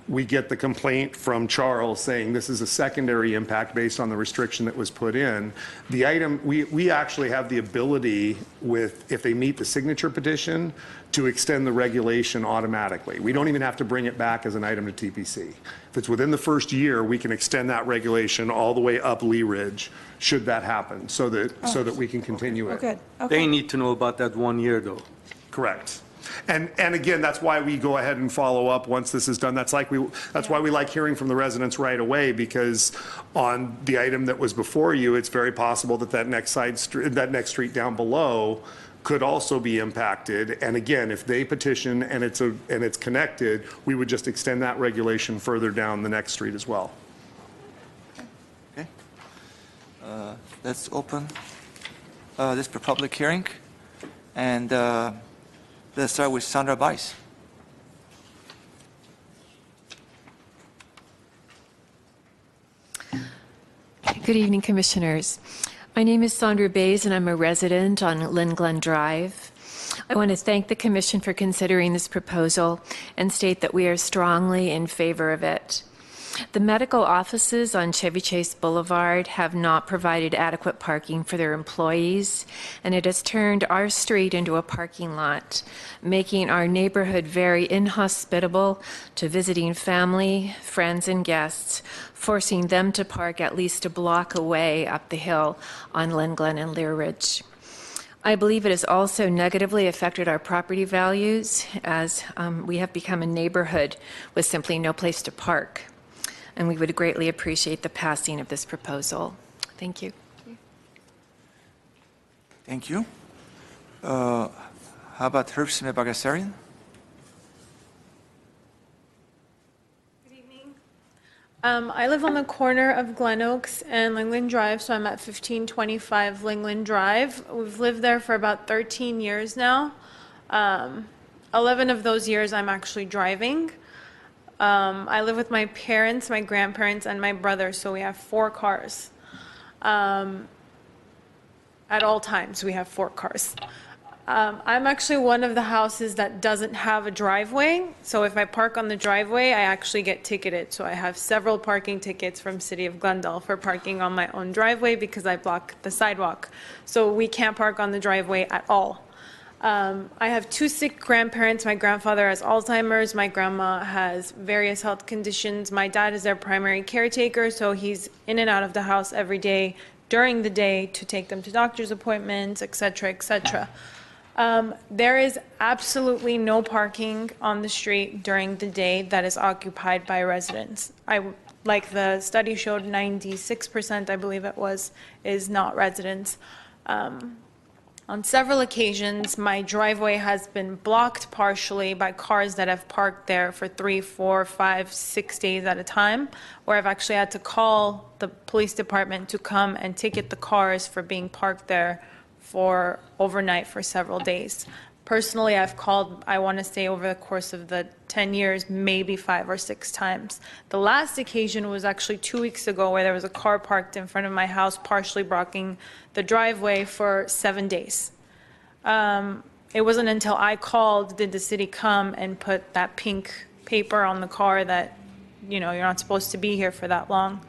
we get the complaint from Charles saying this is a secondary impact based on the restriction that was put in. The item, we actually have the ability with, if they meet the signature petition, to extend the regulation automatically. We don't even have to bring it back as an item to TPC. If it's within the first year, we can extend that regulation all the way up Lee Ridge, should that happen, so that we can continue it. Okay. They need to know about that 1 year, though. Correct. And again, that's why we go ahead and follow up once this is done. That's why we like hearing from the residents right away, because on the item that was before you, it's very possible that that next street down below could also be impacted. And again, if they petition and it's connected, we would just extend that regulation further down the next street as well. Okay. Let's open this for public hearing. And let's start with Sandra Bice. Good evening, Commissioners. My name is Sandra Bays, and I'm a resident on Lynn Glen Drive. I want to thank the Commission for considering this proposal and state that we are strongly in favor of it. The medical offices on Chevy Chase Boulevard have not provided adequate parking for their employees, and it has turned our street into a parking lot, making our neighborhood very inhospitable to visiting family, friends, and guests, forcing them to park at least a block away up the hill on Lynn Glen and Lear Ridge. I believe it has also negatively affected our property values, as we have become a neighborhood with simply no place to park. And we would greatly appreciate the passing of this proposal. Thank you. Thank you. How about Herb Smith-Bagassarian? Good evening. I live on the corner of Glen Oaks and Lingland Drive, so I'm at 1525 Lingland Drive. We've lived there for about 13 years now. 11 of those years I'm actually driving. I live with my parents, my grandparents, and my brother, so we have 4 cars. At all times, we have 4 cars. I'm actually one of the houses that doesn't have a driveway, so if I park on the driveway, I actually get ticketed. So I have several parking tickets from City of Glendale for parking on my own driveway because I block the sidewalk. So we can't park on the driveway at all. I have 2 sick grandparents. My grandfather has Alzheimer's. My grandma has various health conditions. My dad is their primary caretaker, so he's in and out of the house every day during the day to take them to doctor's appointments, et cetera, et cetera. There is absolutely no parking on the street during the day that is occupied by residents. Like the study showed, 96%, I believe it was, is not residents. On several occasions, my driveway has been blocked partially by cars that have parked there for 3, 4, 5, 6 days at a time, where I've actually had to call the police department to come and ticket the cars for being parked there for overnight for several days. Personally, I've called, I want to say over the course of the 10 years, maybe 5 or 6 times. The last occasion was actually 2 weeks ago, where there was a car parked in front of my house, partially blocking the driveway for 7 days. It wasn't until I called did the city come and put that pink paper on the car that, you know, you're not supposed to be here for that long.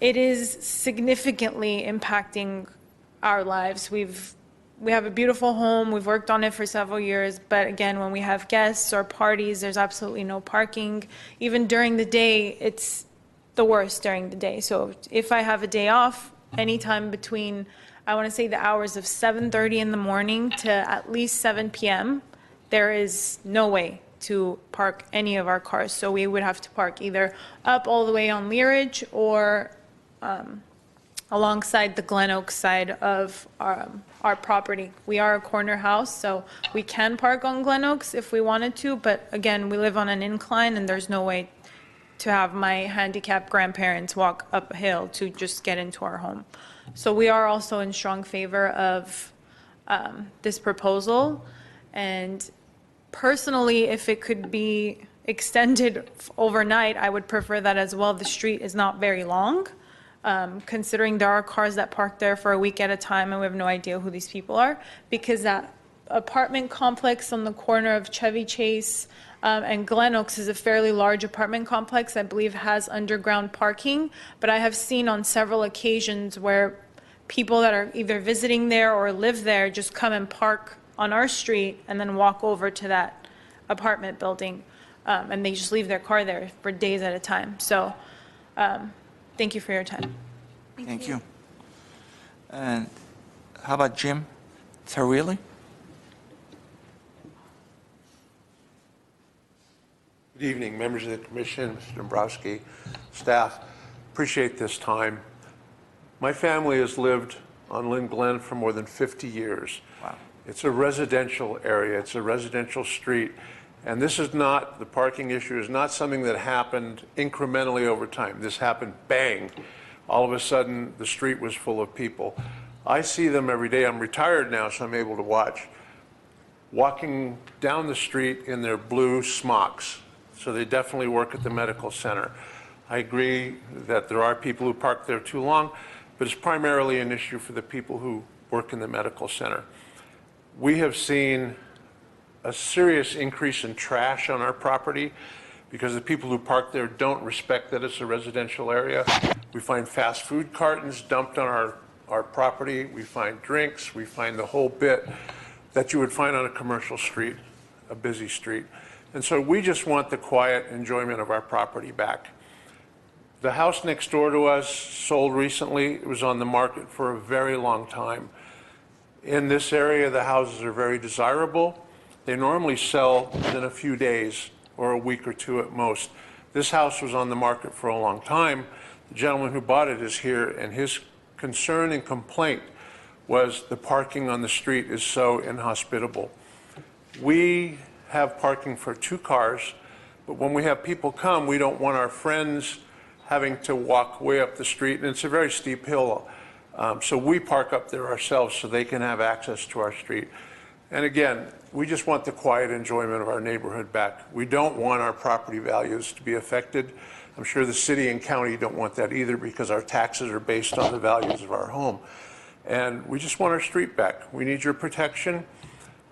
It is significantly impacting our lives. We have a beautiful home. We've worked on it for several years. But again, when we have guests or parties, there's absolutely no parking. Even during the day, it's the worst during the day. So if I have a day off, anytime between, I want to say the hours of 7:30 in the morning to at least 7 p.m., there is no way to park any of our cars. So we would have to park either up all the way on Learidge or alongside the Glen Oaks side of our property. We are a corner house, so we can park on Glen Oaks if we wanted to, but again, we live on an incline and there's no way to have my handicapped grandparents walk up a hill to just get into our home. So we are also in strong favor of this proposal, and personally, if it could be extended overnight, I would prefer that as well. The street is not very long. Considering there are cars that park there for a week at a time and we have no idea who these people are, because that apartment complex on the corner of Chevy Chase and Glen Oaks is a fairly large apartment complex, I believe has underground parking, but I have seen on several occasions where people that are either visiting there or live there just come and park on our street and then walk over to that apartment building, and they just leave their car there for days at a time. So thank you for your time. Thank you. And how about Jim Tarilli? Good evening, members of the commission, Mr. Dombrowski, staff. Appreciate this time. My family has lived on Lynn Glen for more than 50 years. Wow. It's a residential area. It's a residential street. And this is not, the parking issue is not something that happened incrementally over time. This happened bang. All of a sudden, the street was full of people. I see them every day. I'm retired now, so I'm able to watch. Walking down the street in their blue smocks. So they definitely work at the medical center. I agree that there are people who park there too long, but it's primarily an issue for the people who work in the medical center. We have seen a serious increase in trash on our property because the people who park there don't respect that it's a residential area. We find fast food cartons dumped on our property. We find drinks. We find the whole bit that you would find on a commercial street, a busy street. And so we just want the quiet enjoyment of our property back. The house next door to us sold recently. It was on the market for a very long time. In this area, the houses are very desirable. They normally sell within a few days or a week or two at most. This house was on the market for a long time. The gentleman who bought it is here, and his concern and complaint was the parking on the street is so inhospitable. We have parking for 2 cars, but when we have people come, we don't want our friends having to walk way up the street, and it's a very steep hill. So we park up there ourselves so they can have access to our street. And again, we just want the quiet enjoyment of our neighborhood back. We don't want our property values to be affected. I'm sure the city and county don't want that either because our taxes are based on the values of our home. And we just want our street back. We need your protection.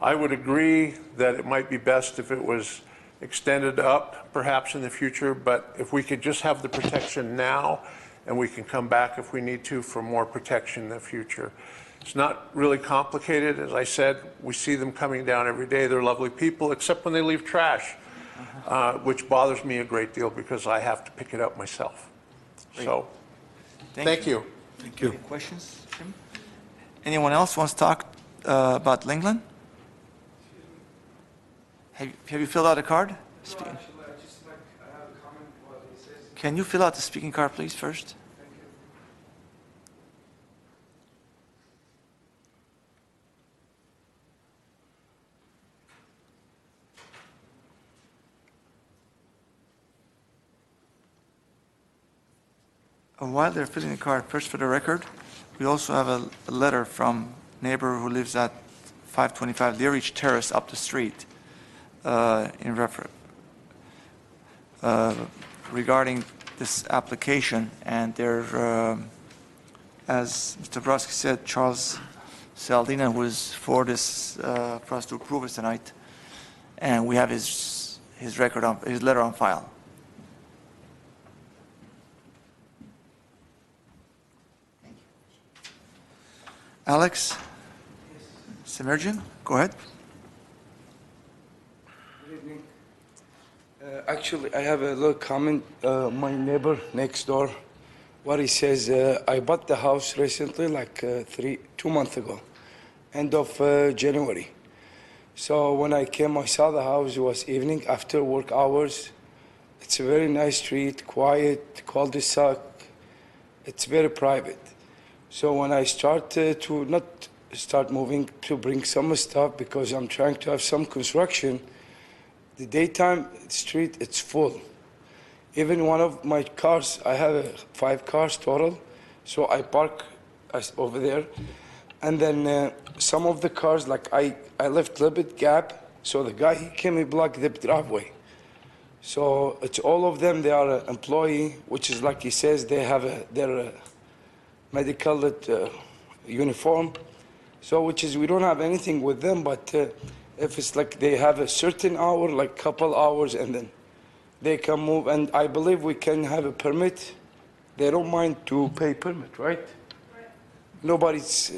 I would agree that it might be best if it was extended up perhaps in the future, but if we could just have the protection now and we can come back if we need to for more protection in the future. It's not really complicated. As I said, we see them coming down every day. They're lovely people, except when they leave trash, which bothers me a great deal because I have to pick it up myself. Great. So, thank you. Any questions, Jim? Anyone else wants to talk about Lingland? Have you filled out a card? Can you fill out the speaking card, please, first? While they're filling the card, first for the record, we also have a letter from a neighbor who lives at 525 Learage Terrace up the street in reference regarding this application, and there, as Mr. Brodsky said, Charles Saldina was for this, for us to approve it tonight, and we have his record on, his letter on file. Alex Semerjian, go ahead. Good evening. Actually, I have a little comment. My neighbor next door, what he says, I bought the house recently, like 2 months ago, end of January. So when I came, I saw the house. It was evening after work hours. It's a very nice street, quiet, cul-de-sac. It's very private. So when I started to not start moving to bring some stuff because I'm trying to have some construction, the daytime street, it's full. Even one of my cars, I have 5 cars total, so I park over there. And then some of the cars, like I left a little bit gap, so the guy, he came and blocked the driveway. So it's all of them, they are an employee, which is like he says, they have their medical uniform. So which is, we don't have anything with them, but if it's like they have a certain hour, like couple hours, and then they can move, and I believe we can have a permit. They don't mind to pay permit, right? Nobody's,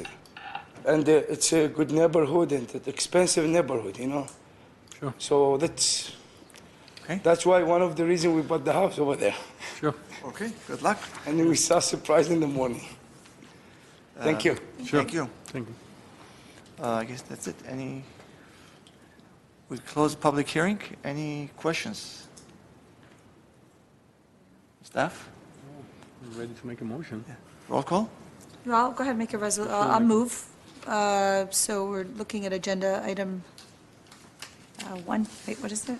and it's a good neighborhood and an expensive neighborhood, you know? Sure. So that's why one of the reasons we bought the house over there. Sure. Okay, good luck. And we saw surprise in the morning. Thank you. Sure. Thank you. Thank you. I guess that's it. We close the public hearing. Any questions? Staff? I'm ready to make a motion. Roll call? I'll go ahead and make a resolution. I'll move. So we're looking at agenda item 1. Wait, what is it?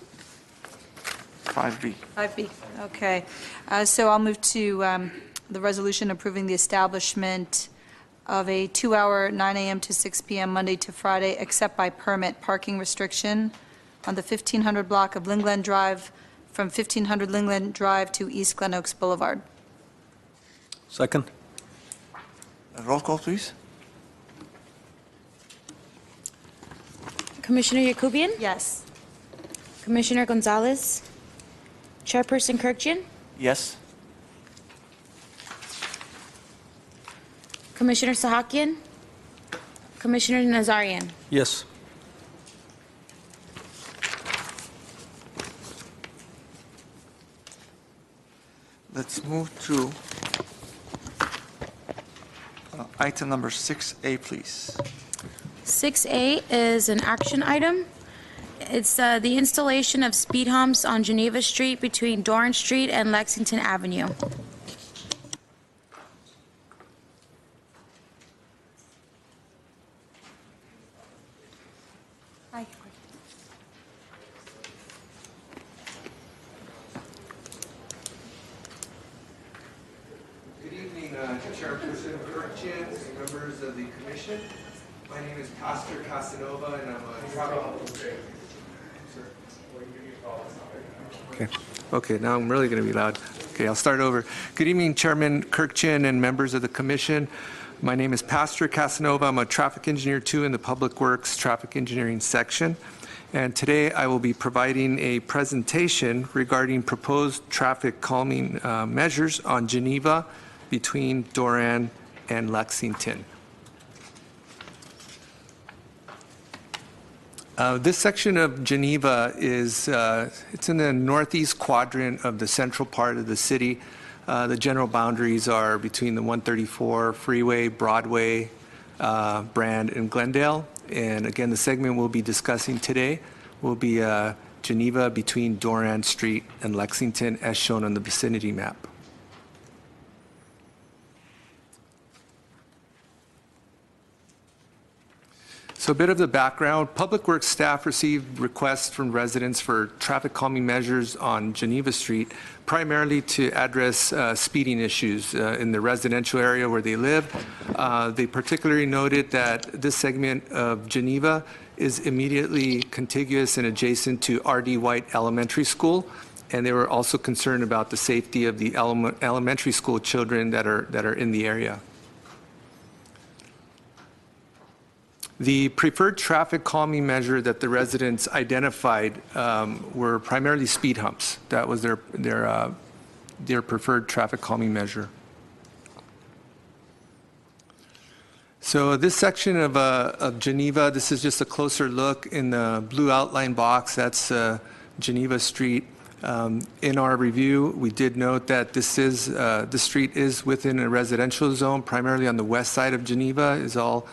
5B. 5B, okay. So I'll move to the resolution approving the establishment of a 2-hour, 9 a.m. to 6 p.m. Monday to Friday, except by permit, parking restriction on the 1500 block of Lingland Drive from 1500 Lingland Drive to East Glen Oaks Boulevard. Second. Roll call, please. Commissioner Yakubian? Yes. Commissioner Gonzalez? Chairperson Kirkjian? Yes. Commissioner Sahakian? Commissioner Nazarian? Yes. Let's move to item number 6A, please. 6A is an action item. It's the installation of speed humps on Geneva Street between Doran Street and Lexington Avenue. Hi. Good evening, Chairperson Kirkjian and members of the commission. My name is Pastor Casanova, and I'm a traffic. Okay, now I'm really going to be loud. Okay, I'll start over. Good evening, Chairman Kirkjian and members of the commission. My name is Pastor Casanova. I'm a traffic engineer too in the Public Works Traffic Engineering section. And today I will be providing a presentation regarding proposed traffic calming measures on Geneva between Doran and Lexington. This section of Geneva is, it's in the northeast quadrant of the central part of the city. The general boundaries are between the 134 freeway, Broadway, Brand, and Glendale. And again, the segment we'll be discussing today will be Geneva between Doran Street and Lexington as shown on the vicinity map. So a bit of the background. Public Works staff received requests from residents for traffic calming measures on Geneva Street, primarily to address speeding issues in the residential area where they live. They particularly noted that this segment of Geneva is immediately contiguous and adjacent to R.D. White Elementary School, and they were also concerned about the safety of the elementary school children that are in the area. The preferred traffic calming measure that the residents identified were primarily speed humps. That was their preferred traffic calming measure. So this section of Geneva, this is just a closer look in the blue outline box. That's Geneva Street. In our review, we did note that this street is within a residential zone, primarily on the west side of Geneva is all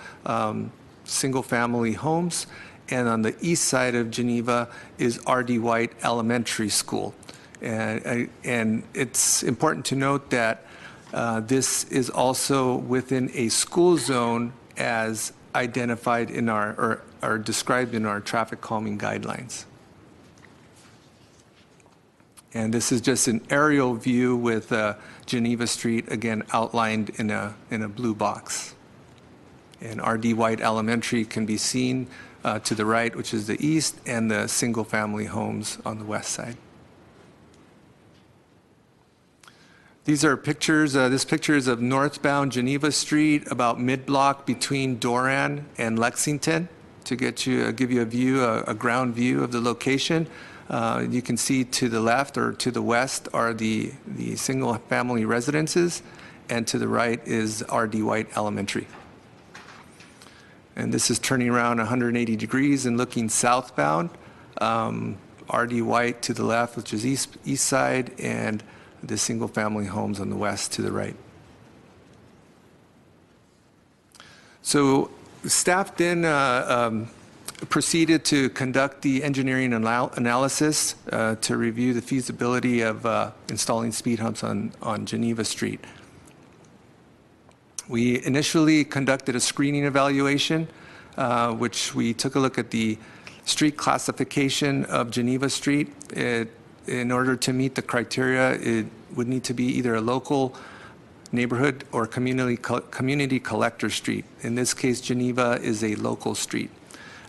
single-family homes, and on the east side of Geneva is R.D. White Elementary School. And it's important to note that this is also within a school zone as identified in or described in our traffic calming guidelines. And this is just an aerial view with Geneva Street, again, outlined in a blue box. And R.D. White Elementary can be seen to the right, which is the east, and the single-family homes on the west side. These are pictures. This picture is of northbound Geneva Street, about mid-block between Doran and Lexington, to give you a view, a ground view of the location. You can see to the left or to the west are the single-family residences, and to the right is R.D. White Elementary. And this is turning around 180 degrees and looking southbound. R.D. White to the left, which is east side, and the single-family homes on the west to the right. So staff then proceeded to conduct the engineering analysis to review the feasibility of installing speed humps on Geneva Street. We initially conducted a screening evaluation, which we took a look at the street classification of Geneva Street. In order to meet the criteria, it would need to be either a local neighborhood or community collector street. In this case, Geneva is a local street.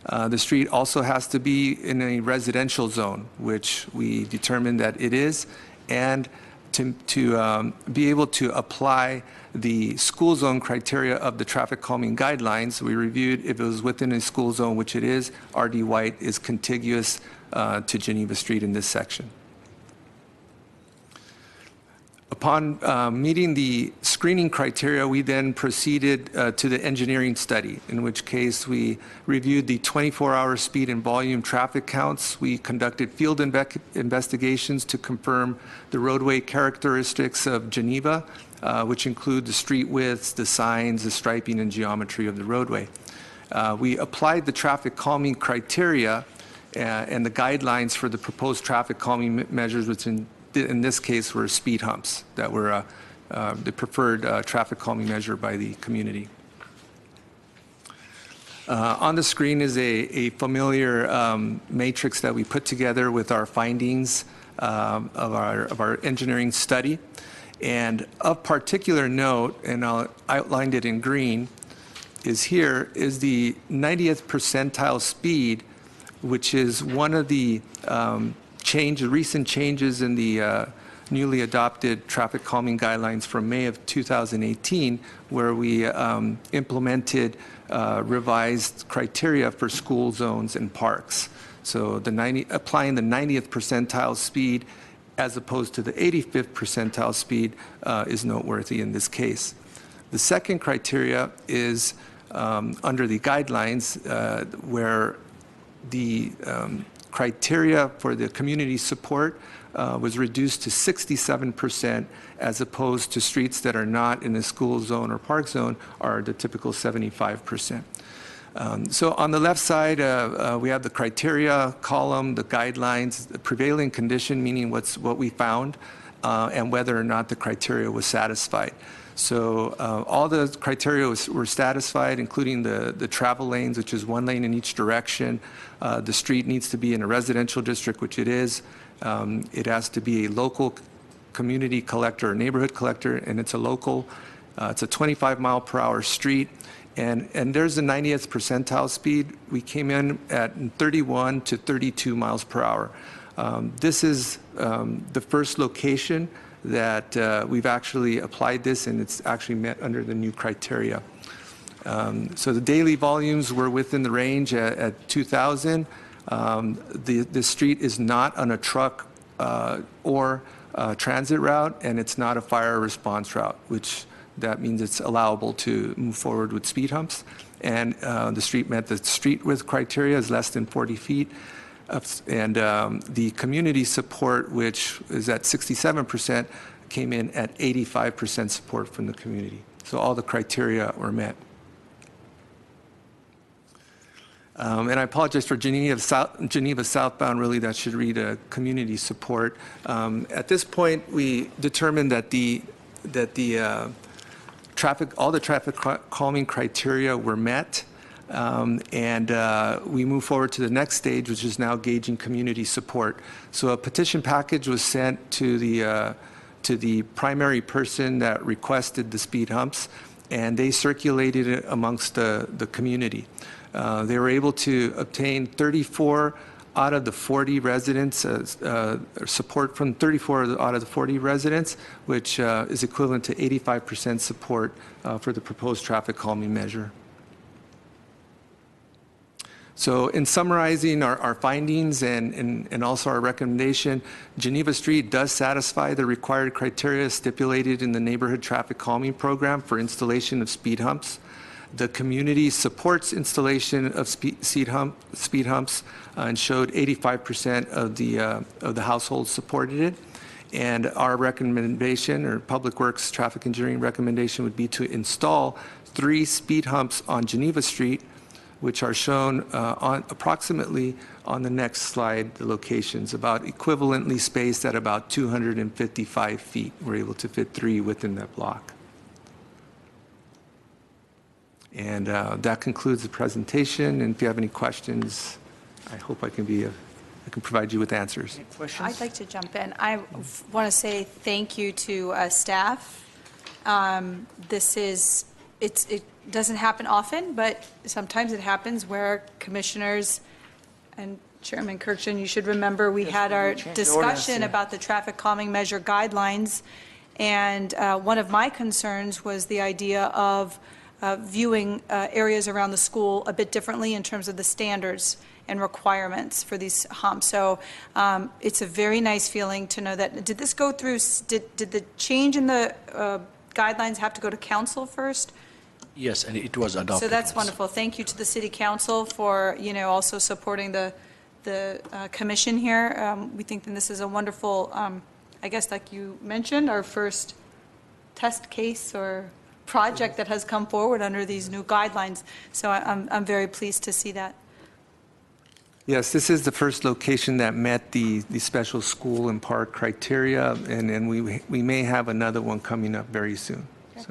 The street also has to be in a residential zone, which we determined that it is, and to be able to apply the school zone criteria of the traffic calming guidelines, we reviewed if it was within a school zone, which it is. R.D. White is contiguous to Geneva Street in this section. Upon meeting the screening criteria, we then proceeded to the engineering study, in which case we reviewed the 24-hour speed and volume traffic counts. We conducted field investigations to confirm the roadway characteristics of Geneva, which include the street widths, the signs, the striping, and geometry of the roadway. We applied the traffic calming criteria and the guidelines for the proposed traffic calming measures, which in this case were speed humps that were the preferred traffic calming measure by the community. On the screen is a familiar matrix that we put together with our findings of our engineering study. And of particular note, and I outlined it in green, is the 90th percentile speed, which is one of the recent changes in the newly adopted traffic calming guidelines from May of 2018, where we implemented revised criteria for school zones and parks. So applying the 90th percentile speed as opposed to the 85th percentile speed is noteworthy in this case. The second criteria is under the guidelines where the criteria for the community support was reduced to 67% as opposed to streets that are not in a school zone or park zone are the typical 75%. So on the left side, we have the criteria column, the guidelines, the prevailing condition, meaning what we found, and whether or not the criteria was satisfied. So all the criteria were satisfied, including the travel lanes, which is one lane in each direction. The street needs to be in a residential district, which it is. It has to be a local community collector or neighborhood collector, and it's a local. It's a 25-mile-per-hour street. And there's the 90th percentile speed. We came in at 31 to 32 miles per hour. This is the first location that we've actually applied this, and it's actually met under the new criteria. So the daily volumes were within the range at 2,000. The street is not on a truck or transit route, and it's not a fire response route, which that means it's allowable to move forward with speed humps. And the street met the street width criteria is less than 40 feet. And the community support, which is at 67%, came in at 85% support from the community. So all the criteria were met. And I apologize for Geneva southbound, really that should read community support. At this point, we determined that all the traffic calming criteria were met, and we move forward to the next stage, which is now gauging community support. So a petition package was sent to the primary person that requested the speed humps, and they circulated it amongst the community. They were able to obtain 34 out of the 40 residents, support from 34 out of the 40 residents, which is equivalent to 85% support for the proposed traffic calming measure. So in summarizing our findings and also our recommendation, Geneva Street does satisfy the required criteria stipulated in the neighborhood traffic calming program for installation of speed humps. The community supports installation of speed humps and showed 85% of the households supported it. And our recommendation, or Public Works Traffic Engineering recommendation, would be to install 3 speed humps on Geneva Street, which are shown approximately on the next slide, the locations, about equivalently spaced at about 255 feet. We're able to fit 3 within that block. And that concludes the presentation. And if you have any questions, I hope I can provide you with answers. I'd like to jump in. I want to say thank you to staff. It doesn't happen often, but sometimes it happens where commissioners and Chairman Kirkjian, you should remember we had our discussion about the traffic calming measure guidelines, and one of my concerns was the idea of viewing areas around the school a bit differently in terms of the standards and requirements for these humps. So it's a very nice feeling to know that. Did this go through, did the change in the guidelines have to go to council first? Yes, and it was adopted. So that's wonderful. Thank you to the city council for, also supporting the commission here. We think that this is a wonderful, I guess like you mentioned, our first test case or project that has come forward under these new guidelines. So I'm very pleased to see that. Yes, this is the first location that met the special school and park criteria, and we may have another one coming up very soon. Okay.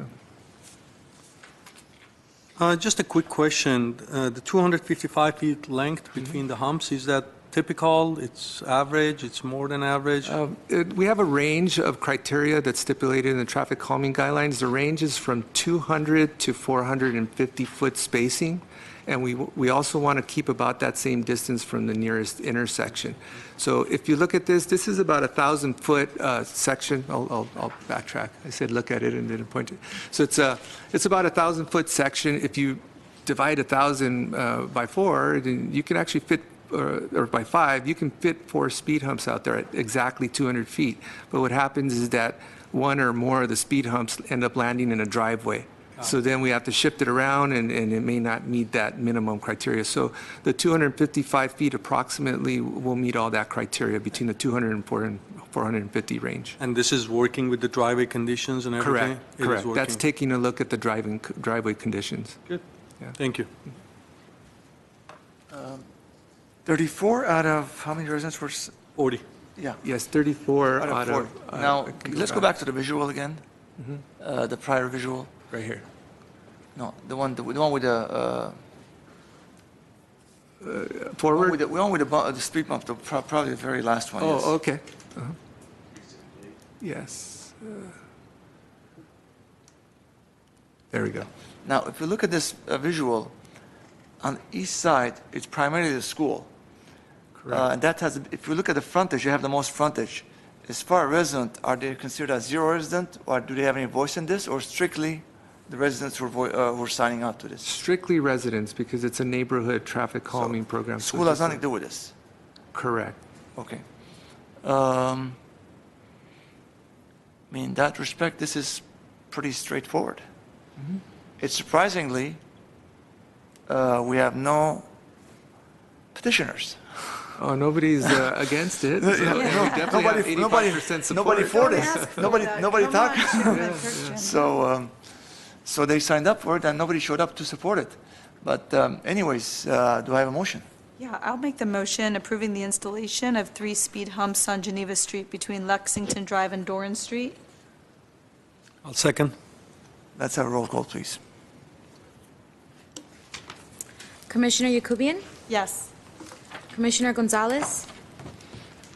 So. Just a quick question. The 255 feet length between the humps, is that typical? It's average? It's more than average? We have a range of criteria that's stipulated in the traffic calming guidelines. The range is from 200 to 450 foot spacing. And we also want to keep about that same distance from the nearest intersection. So if you look at this is about 1,000-foot section. I'll backtrack. I said look at it and didn't point it. So it's about 1,000-foot section. If you divide 1,000 by 4, then you can actually fit, or by 5, you can fit 4 speed humps out there at exactly 200 feet. But what happens is that one or more of the speed humps end up landing in a driveway. So then we have to shift it around, and it may not meet that minimum criteria. So the 255 feet approximately will meet all that criteria between the 200 and 450 range. And this is working with the driveway conditions and everything? Correct. That's taking a look at the driveway conditions. Good. Yeah. Thank you. 34 out of, how many residents were? 40. Yeah. Yes, 34 Out of 40. Now, let's go back to the visual again. The prior visual. Right here. No, the one with the, Forward? the one with the speed bump, probably the very last one, yes. Oh, okay. Yes. There we go. Now, if you look at this visual, on the east side, it's primarily the school. Correct. And that has, if you look at the frontage, you have the most frontage. As far as resident, are they considered as zero resident, or do they have any voice in this, or strictly the residents who are signing out to this? Strictly residents, because it's a neighborhood traffic calming program. so School has just nothing to do with this. Correct. Okay. I mean, in that respect, this is pretty straightforward. It's surprisingly, we have no petitioners. Oh, nobody's against it. So, and we definitely have 85% support. Nobody for this. Nobody talked. So they signed up for it, and nobody showed up to support it. But anyways, do I have a motion? Yeah, I'll make the motion approving the installation of 3 speed humps on Geneva Street between Lexington Drive and Doran Street. I'll second. Let's have a roll call, please. Commissioner Yakubian? Yes. Commissioner Gonzalez?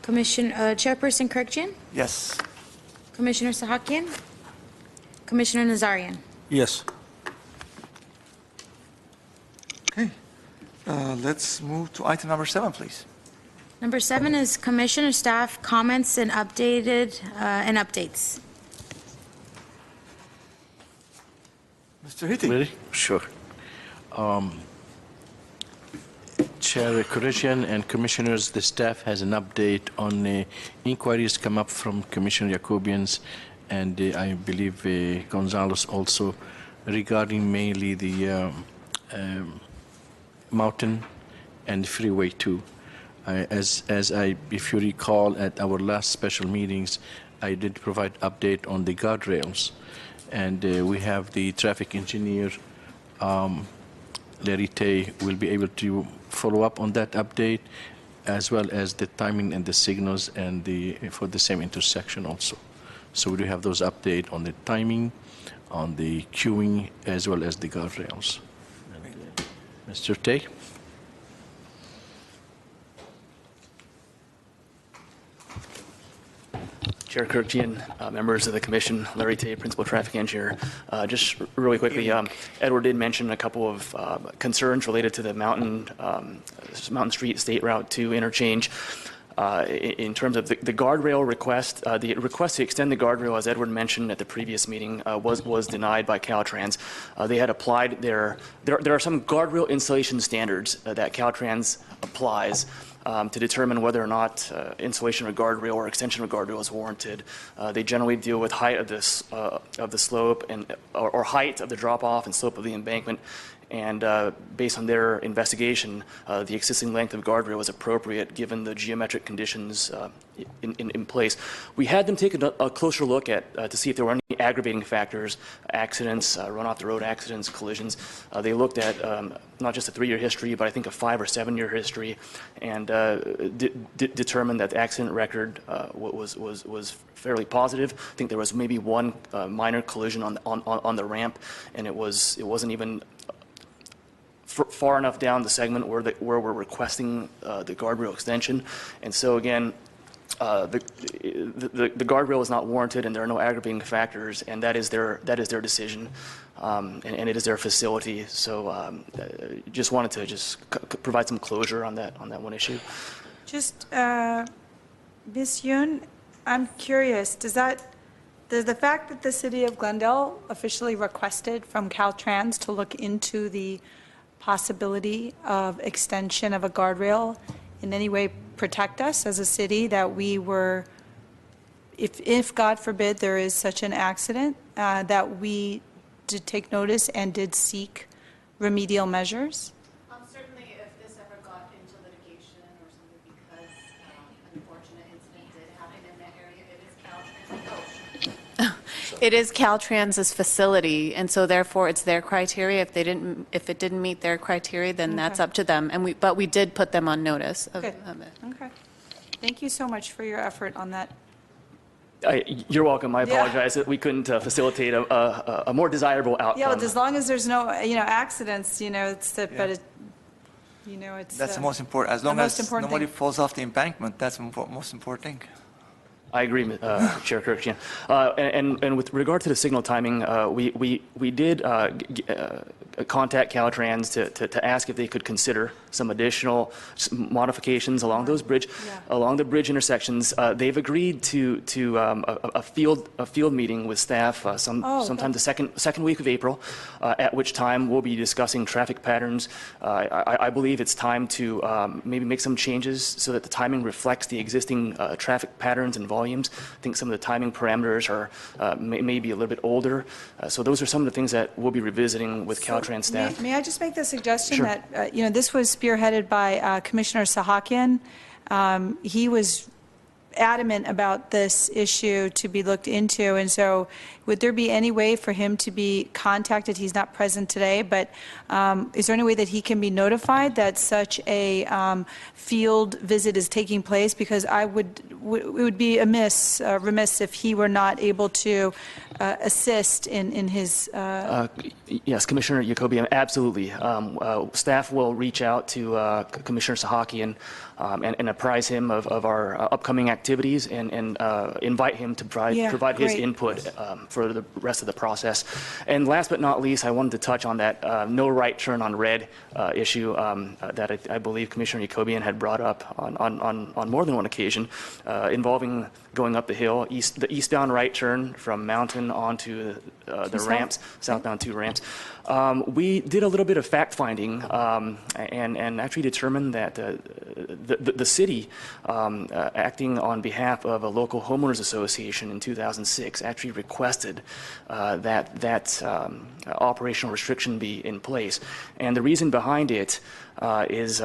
Chairperson Kirkjian? Yes. Commissioner Sahakian? Commissioner Nazarian? Yes. Okay. Let's move to item number 7, please. Number 7 is Commissioner staff comments and updates. Mr. Hitti. Ready? Sure. Chair Kuretian and Commissioners, the staff has an update on inquiries come up from Commissioner Yacobians and I believe Gonzalez also regarding mainly the Mountain and Freeway 2. If you recall, at our last special meetings, I did provide update on the guardrails, and we have the traffic engineer, Larry Tay, will be able to follow up on that update, as well as the timing and the signals and for the same intersection also. So we do have those updates on the timing, on the queuing, as well as the guardrails. Mr. Tay? Chair Kirkjian, members of the commission, Larry Tay, Principal Traffic Engineer. Just really quickly, Edward did mention a couple of concerns related to the Mountain Street State Route 2 interchange. In terms of the guardrail request, the request to extend the guardrail, as Edward mentioned at the previous meeting, was denied by Caltrans. They had applied there are some guardrail installation standards that Caltrans applies to determine whether or not installation of a guardrail or extension of a guardrail is warranted. They generally deal with height of the slope or height of the drop-off and slope of the embankment. And based on their investigation, the existing length of guardrail was appropriate given the geometric conditions in place. We had them take a closer look at to see if there were any aggravating factors, accidents, run-off-the-road accidents, collisions. They looked at not just a 3-year history, but I think a 5 or 7-year history, and determined that the accident record was fairly positive. I think there was maybe one minor collision on the ramp, and it wasn't even far enough down the segment where we're requesting the guardrail extension. And so again, the guardrail is not warranted, and there are no aggravating factors, and that is their decision, and it is their facility. So just wanted to provide some closure on that one issue. Just, Ms. Yoon, I'm curious, does the fact that the city of Glendale officially requested from Caltrans to look into the possibility of extension of a guardrail in any way protect us as a city, that we were, if God forbid there is such an accident, that we did take notice and did seek remedial measures? Certainly, if this ever got into litigation or something because an unfortunate incident did happen in that area, it is Caltrans' approach. It is Caltrans's facility, and so therefore it's their criteria. If it didn't meet their criteria, then that's up to them. But we did put them on notice of Good. of it. Okay. Thank you so much for your effort on that. You're welcome. I Yeah. apologize that we couldn't facilitate a more desirable outcome. Yeah, well, as long as there's no, accidents, it's, but it, it's. That's the most important. As long the most as important nobody thing. falls off the embankment, that's the most important thing. I agree, Chair Kirkjian. And with regard to the signal timing, we did contact Caltrans to ask if they could consider some additional modifications along those along the bridge intersections. They've agreed to a field meeting with staff sometime the second week of April, at which time we'll be discussing traffic patterns. I believe it's time to maybe make some changes so that the timing reflects the existing traffic patterns and volumes. I think some of the timing parameters are may be a little bit older. So those are some of the things that we'll be revisiting with Caltrans staff. May I just make the suggestion Sure. that, this was spearheaded by Commissioner Sahakian. He was adamant about this issue to be looked into, and so would there be any way for him to be contacted? He's not present today, but is there any way that he can be notified that such a field visit is taking place? Because it would be remiss if he were not able to assist in his. Yes, Commissioner Jacobian, absolutely. Staff will reach out to Commissioner Sahakian and apprise him of our upcoming activities and invite him to provide his great. input for the rest of the process. And last but not least, I wanted to touch on that no right turn on red issue that I believe Commissioner Jacobian had brought up on more than one occasion, involving going up the hill, the eastbound right turn from Mountain onto the ramps, southbound 2 ramps. We did a little bit of fact-finding and actually determined that the city, acting on behalf of a local homeowners association in 2006, actually requested that operational restriction be in place. And the reason behind it is,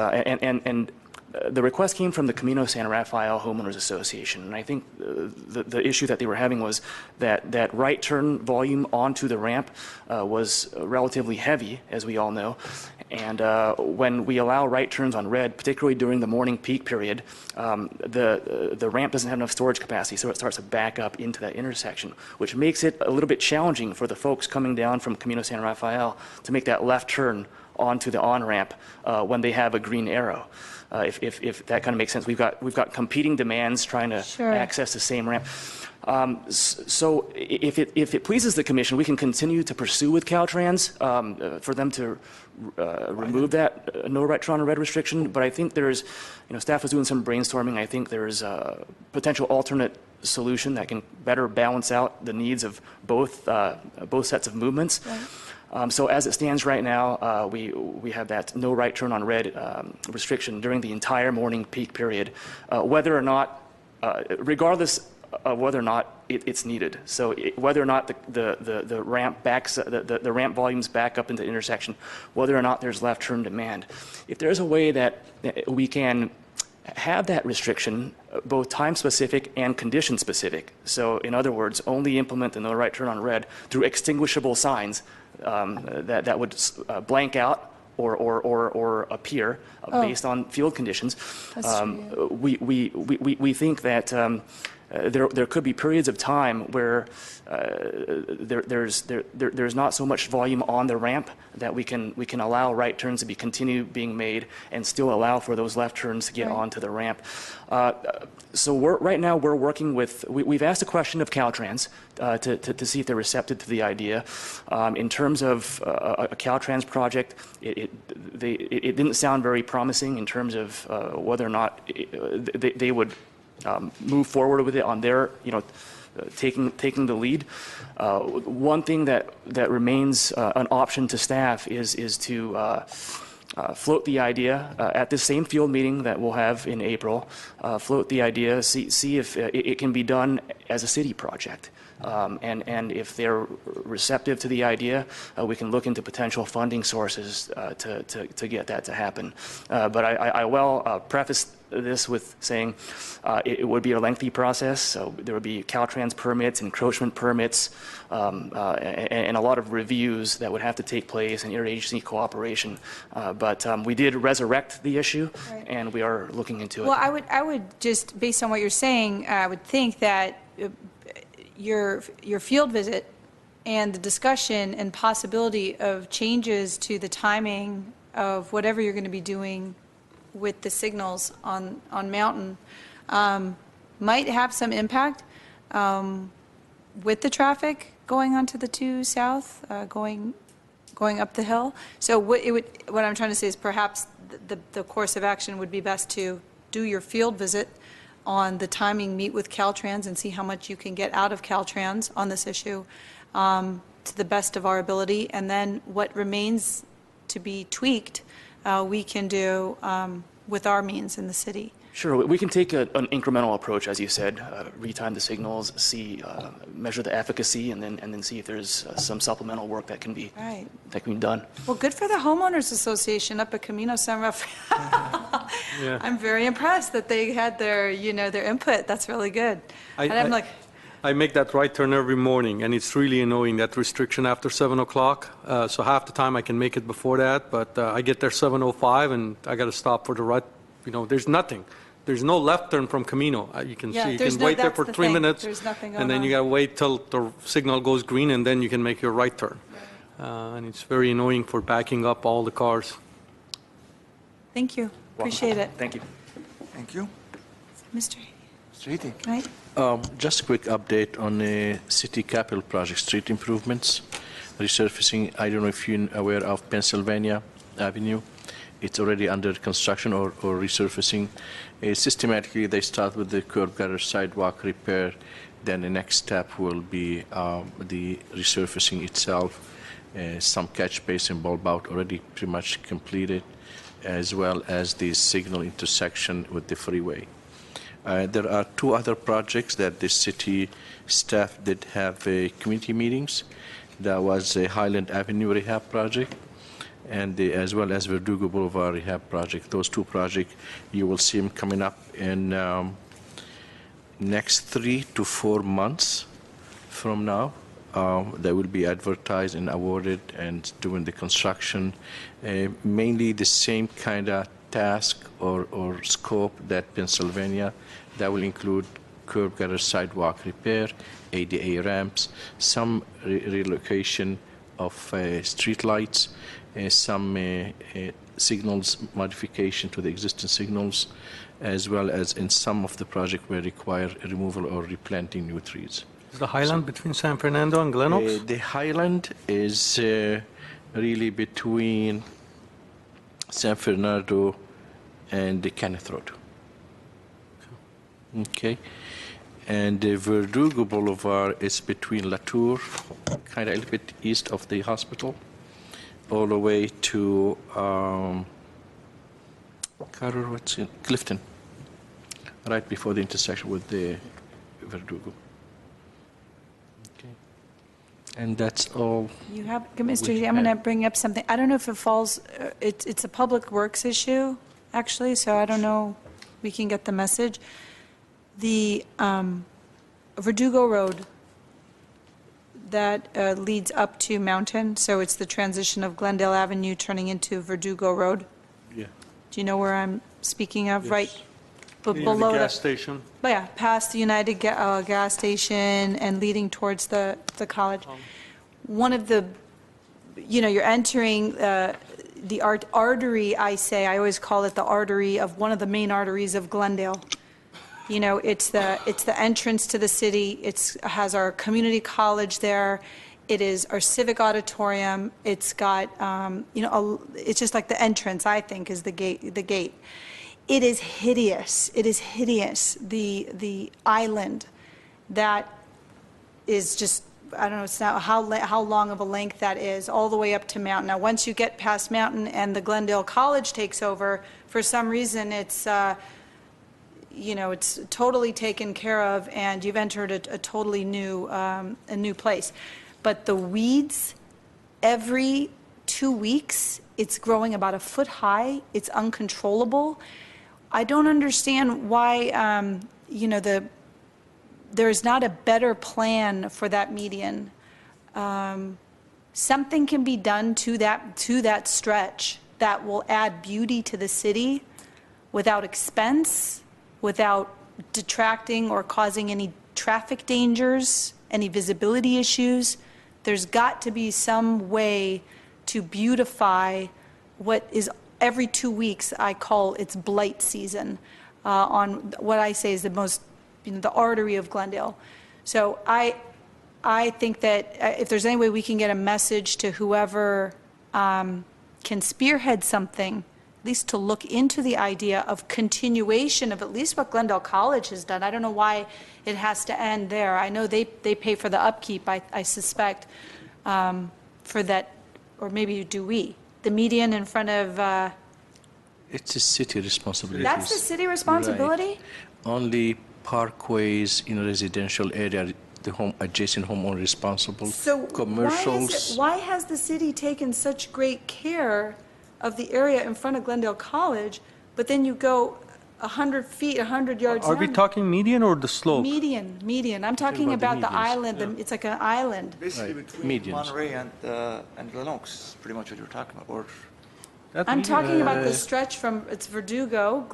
the request came from the Camino San Rafael Homeowners Association, and I think the issue that they were having was that right turn volume onto the ramp was relatively heavy, as we all know, and when we allow right turns on red, particularly during the morning peak period, the ramp doesn't have enough storage capacity, so it starts to back up into that intersection, which makes it a little bit challenging for the folks coming down from Camino San Rafael to make that left turn onto the on-ramp when they have a green arrow. If that kind of makes sense. We've got competing demands trying to access the same ramp. So if it pleases the commission, we can continue to pursue with Caltrans for them to remove that no right turn on red restriction. But I think there's, staff was doing some brainstorming. I think there's a potential alternate solution that can better balance out the needs of both sets of movements. Right. So as it stands right now, we have that no right turn on red restriction during the entire morning peak period, whether or not, regardless of whether or not it's needed. So whether or not the ramp the ramp volumes back up into the intersection, whether or not there's left turn demand. If there's a way that we can have that restriction both time specific and condition specific. So in other words, only implement the no right turn on red through extinguishable signs that would blank out or appear based on field conditions. We think that there could be periods of time where there's not so much volume on the ramp that we can allow right turns to continue being made and still allow for those left turns to get onto the ramp. So right now we're working with, we've asked a question of Caltrans to see if they're receptive to the idea. In terms of a Caltrans project, it didn't sound very promising in terms of whether or not they would move forward with it on their, taking the lead. One thing that remains an option to staff is to float the idea at this same field meeting that we'll have in April. Float the idea, see if it can be done as a city project. And if they're receptive to the idea, we can look into potential funding sources to get that to happen. But I will preface this with saying it would be a lengthy process. So there would be Caltrans permits, encroachment permits, and a lot of reviews that would have to take place and interagency cooperation. But we did resurrect the issue, and we are looking into it. Well, I would just, based on what you're saying, I would think that your field visit and the discussion and possibility of changes to the timing of whatever you're going to be doing with the signals on Mountain might have some impact with the traffic going onto the 2 south, going up the hill. So what I'm trying to say is perhaps the course of action would be best to do your field visit on the timing, meet with Caltrans and see how much you can get out of Caltrans on this issue to the best of our ability. And then what remains to be tweaked, we can do with our means in the city. Sure, we can take an incremental approach, as you said, retime the signals, measure the efficacy, and then see if there's some supplemental work that can be done. Well, good for the homeowners association up at Camino San Rafael. Yeah. I'm very impressed that they had their input. That's really good. And I'm like, I make that right turn every morning, and it's really annoying, that restriction after 7 o'clock. So half the time I can make it before that, but I get there 7:05, and I got to stop for the right. There's nothing. There's no left turn from Camino. You can see. You can wait there for 3 minutes, and then you got to wait till the signal goes green, and then you can make your right turn. And it's very annoying for backing up all the cars. thank you. Appreciate it. Thank you. Thank you. Mr. Haiti. Right? Just a quick update on the city capital project, street improvements, resurfacing. I don't know if you're aware of Pennsylvania Avenue. It's already under construction or resurfacing. Systematically, they start with the curb gutter sidewalk repair. Then the next step will be the resurfacing itself. Some catch basin bulb out already pretty much completed, as well as the signal intersection with the freeway. There are 2 other projects that the city staff did have community meetings. That was a Highland Avenue rehab project, and as well as Verdugo Boulevard rehab project. Those 2 projects, you will see them coming up in next 3 to 4 months from now. They will be advertised and awarded and doing the construction. Mainly the same kind of task or scope that Pennsylvania. That will include curb gutter sidewalk repair, ADA ramps, some relocation of street lights, some signals modification to the existing signals, as well as in some of the project will require removal or replanting new trees. Is the Highland between San Fernando and Glen Oaks? The Highland is really between San Fernando and the Kenneth Road. Okay. And the Verdugo Boulevard is between Latour, kind of a little bit east of the hospital, all the way to Clifton, right before the intersection with the Verdugo. Okay. And that's all. You have, Mr. Haiti, I'm going to bring up something. I don't know if it falls, it's a public works issue, actually, so I don't know, we can get the message. The Verdugo Road that leads up to Mountain, so it's the transition of Glendale Avenue turning into Verdugo Road. Yeah. Do you know where I'm speaking of? Yes. Right Below the gas station. But yeah, past the United gas station and leading towards the college. One of the, you're entering the artery, I always call it the artery of one of the main arteries of Glendale. It's the entrance to the city. It has our community college there. It is our civic auditorium. It's got, it's just like the entrance, I think, is the gate. It is hideous. It is hideous. The island that is just, I don't know, it's not how long of a length that is, all the way up to Mountain. Now, once you get past Mountain and the Glendale College takes over, for some reason it's, it's totally taken care of, and you've entered a totally a new place. But the weeds, every 2 weeks, it's growing about a foot high. It's uncontrollable. I don't understand why, there's not a better plan for that median. Something can be done to that stretch that will add beauty to the city without expense, without detracting or causing any traffic dangers, any visibility issues. There's got to be some way to beautify what is every 2 weeks, I call its blight season, on what I say is the most, the artery of Glendale. So I think that if there's any way we can get a message to whoever can spearhead something, at least to look into the idea of continuation of at least what Glendale College has done. I don't know why it has to end there. I know they pay for the upkeep, I suspect, for that, or maybe do we? The median in front of... It's a city responsibility. That's the city responsibility? Right. Only parkways in a residential area, the adjacent homeowner responsible. So commercials. why has the city taken such great care of the area in front of Glendale College, but then you go 100 feet, 100 yards Are down? we talking median or the slope? Median. I'm talking about the island. It's like an island. Basically Right. between Medians. Monterey and Glenoaks, pretty much what you're talking about. Or I'm talking about the stretch from, it's Verdugo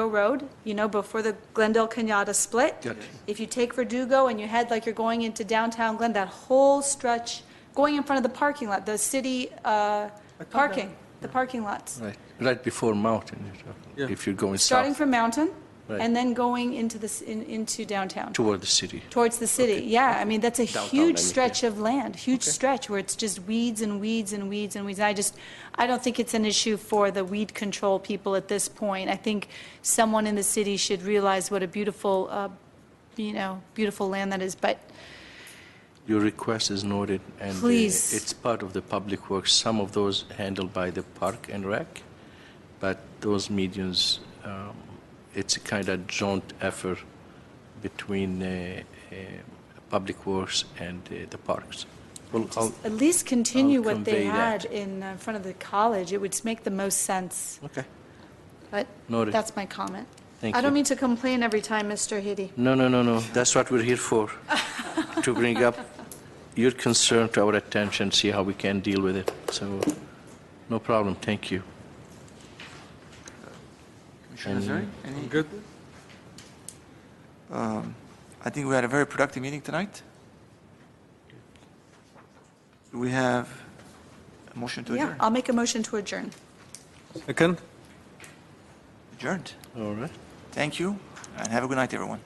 Road, before the Glendale Cañada split. Gotcha. If you take Verdugo and you head like you're going into downtown Glen, that whole stretch, going in front of the parking lot, the city the parking lots. Right before Mountain, Yeah. if you're going Starting south from Mountain, Right. and then going into downtown. toward the city. Towards the city, yeah. I mean, that's a Downtown, huge I mean, stretch of land, huge stretch where it's just weeds and weeds and weeds and weeds. I don't think it's an issue for the weed control people at this point. I think someone in the city should realize what a beautiful, beautiful land that is, but Your request is noted, and Please. it's part of the public works. Some of those handled by the Park and Rec, but those medians, it's a kind of joint effort between Public Works and the parks. Well, at least continue I'll what they convey had that. in front of the college. It would make the most sense. Okay. But Noted. that's my comment. Thank I don't you. mean to complain every time, Mr. Hidi. No. That's what we're here for, to bring up your concern to our attention, see how we can deal with it. So, no problem. Thank you. Commissioner Nazari, any? Good. I think we had a very productive meeting tonight. Do we have a motion to Yeah, adjourn? I'll make a motion to adjourn. Second? Adjourned. All right. Thank you, and have a good night, everyone.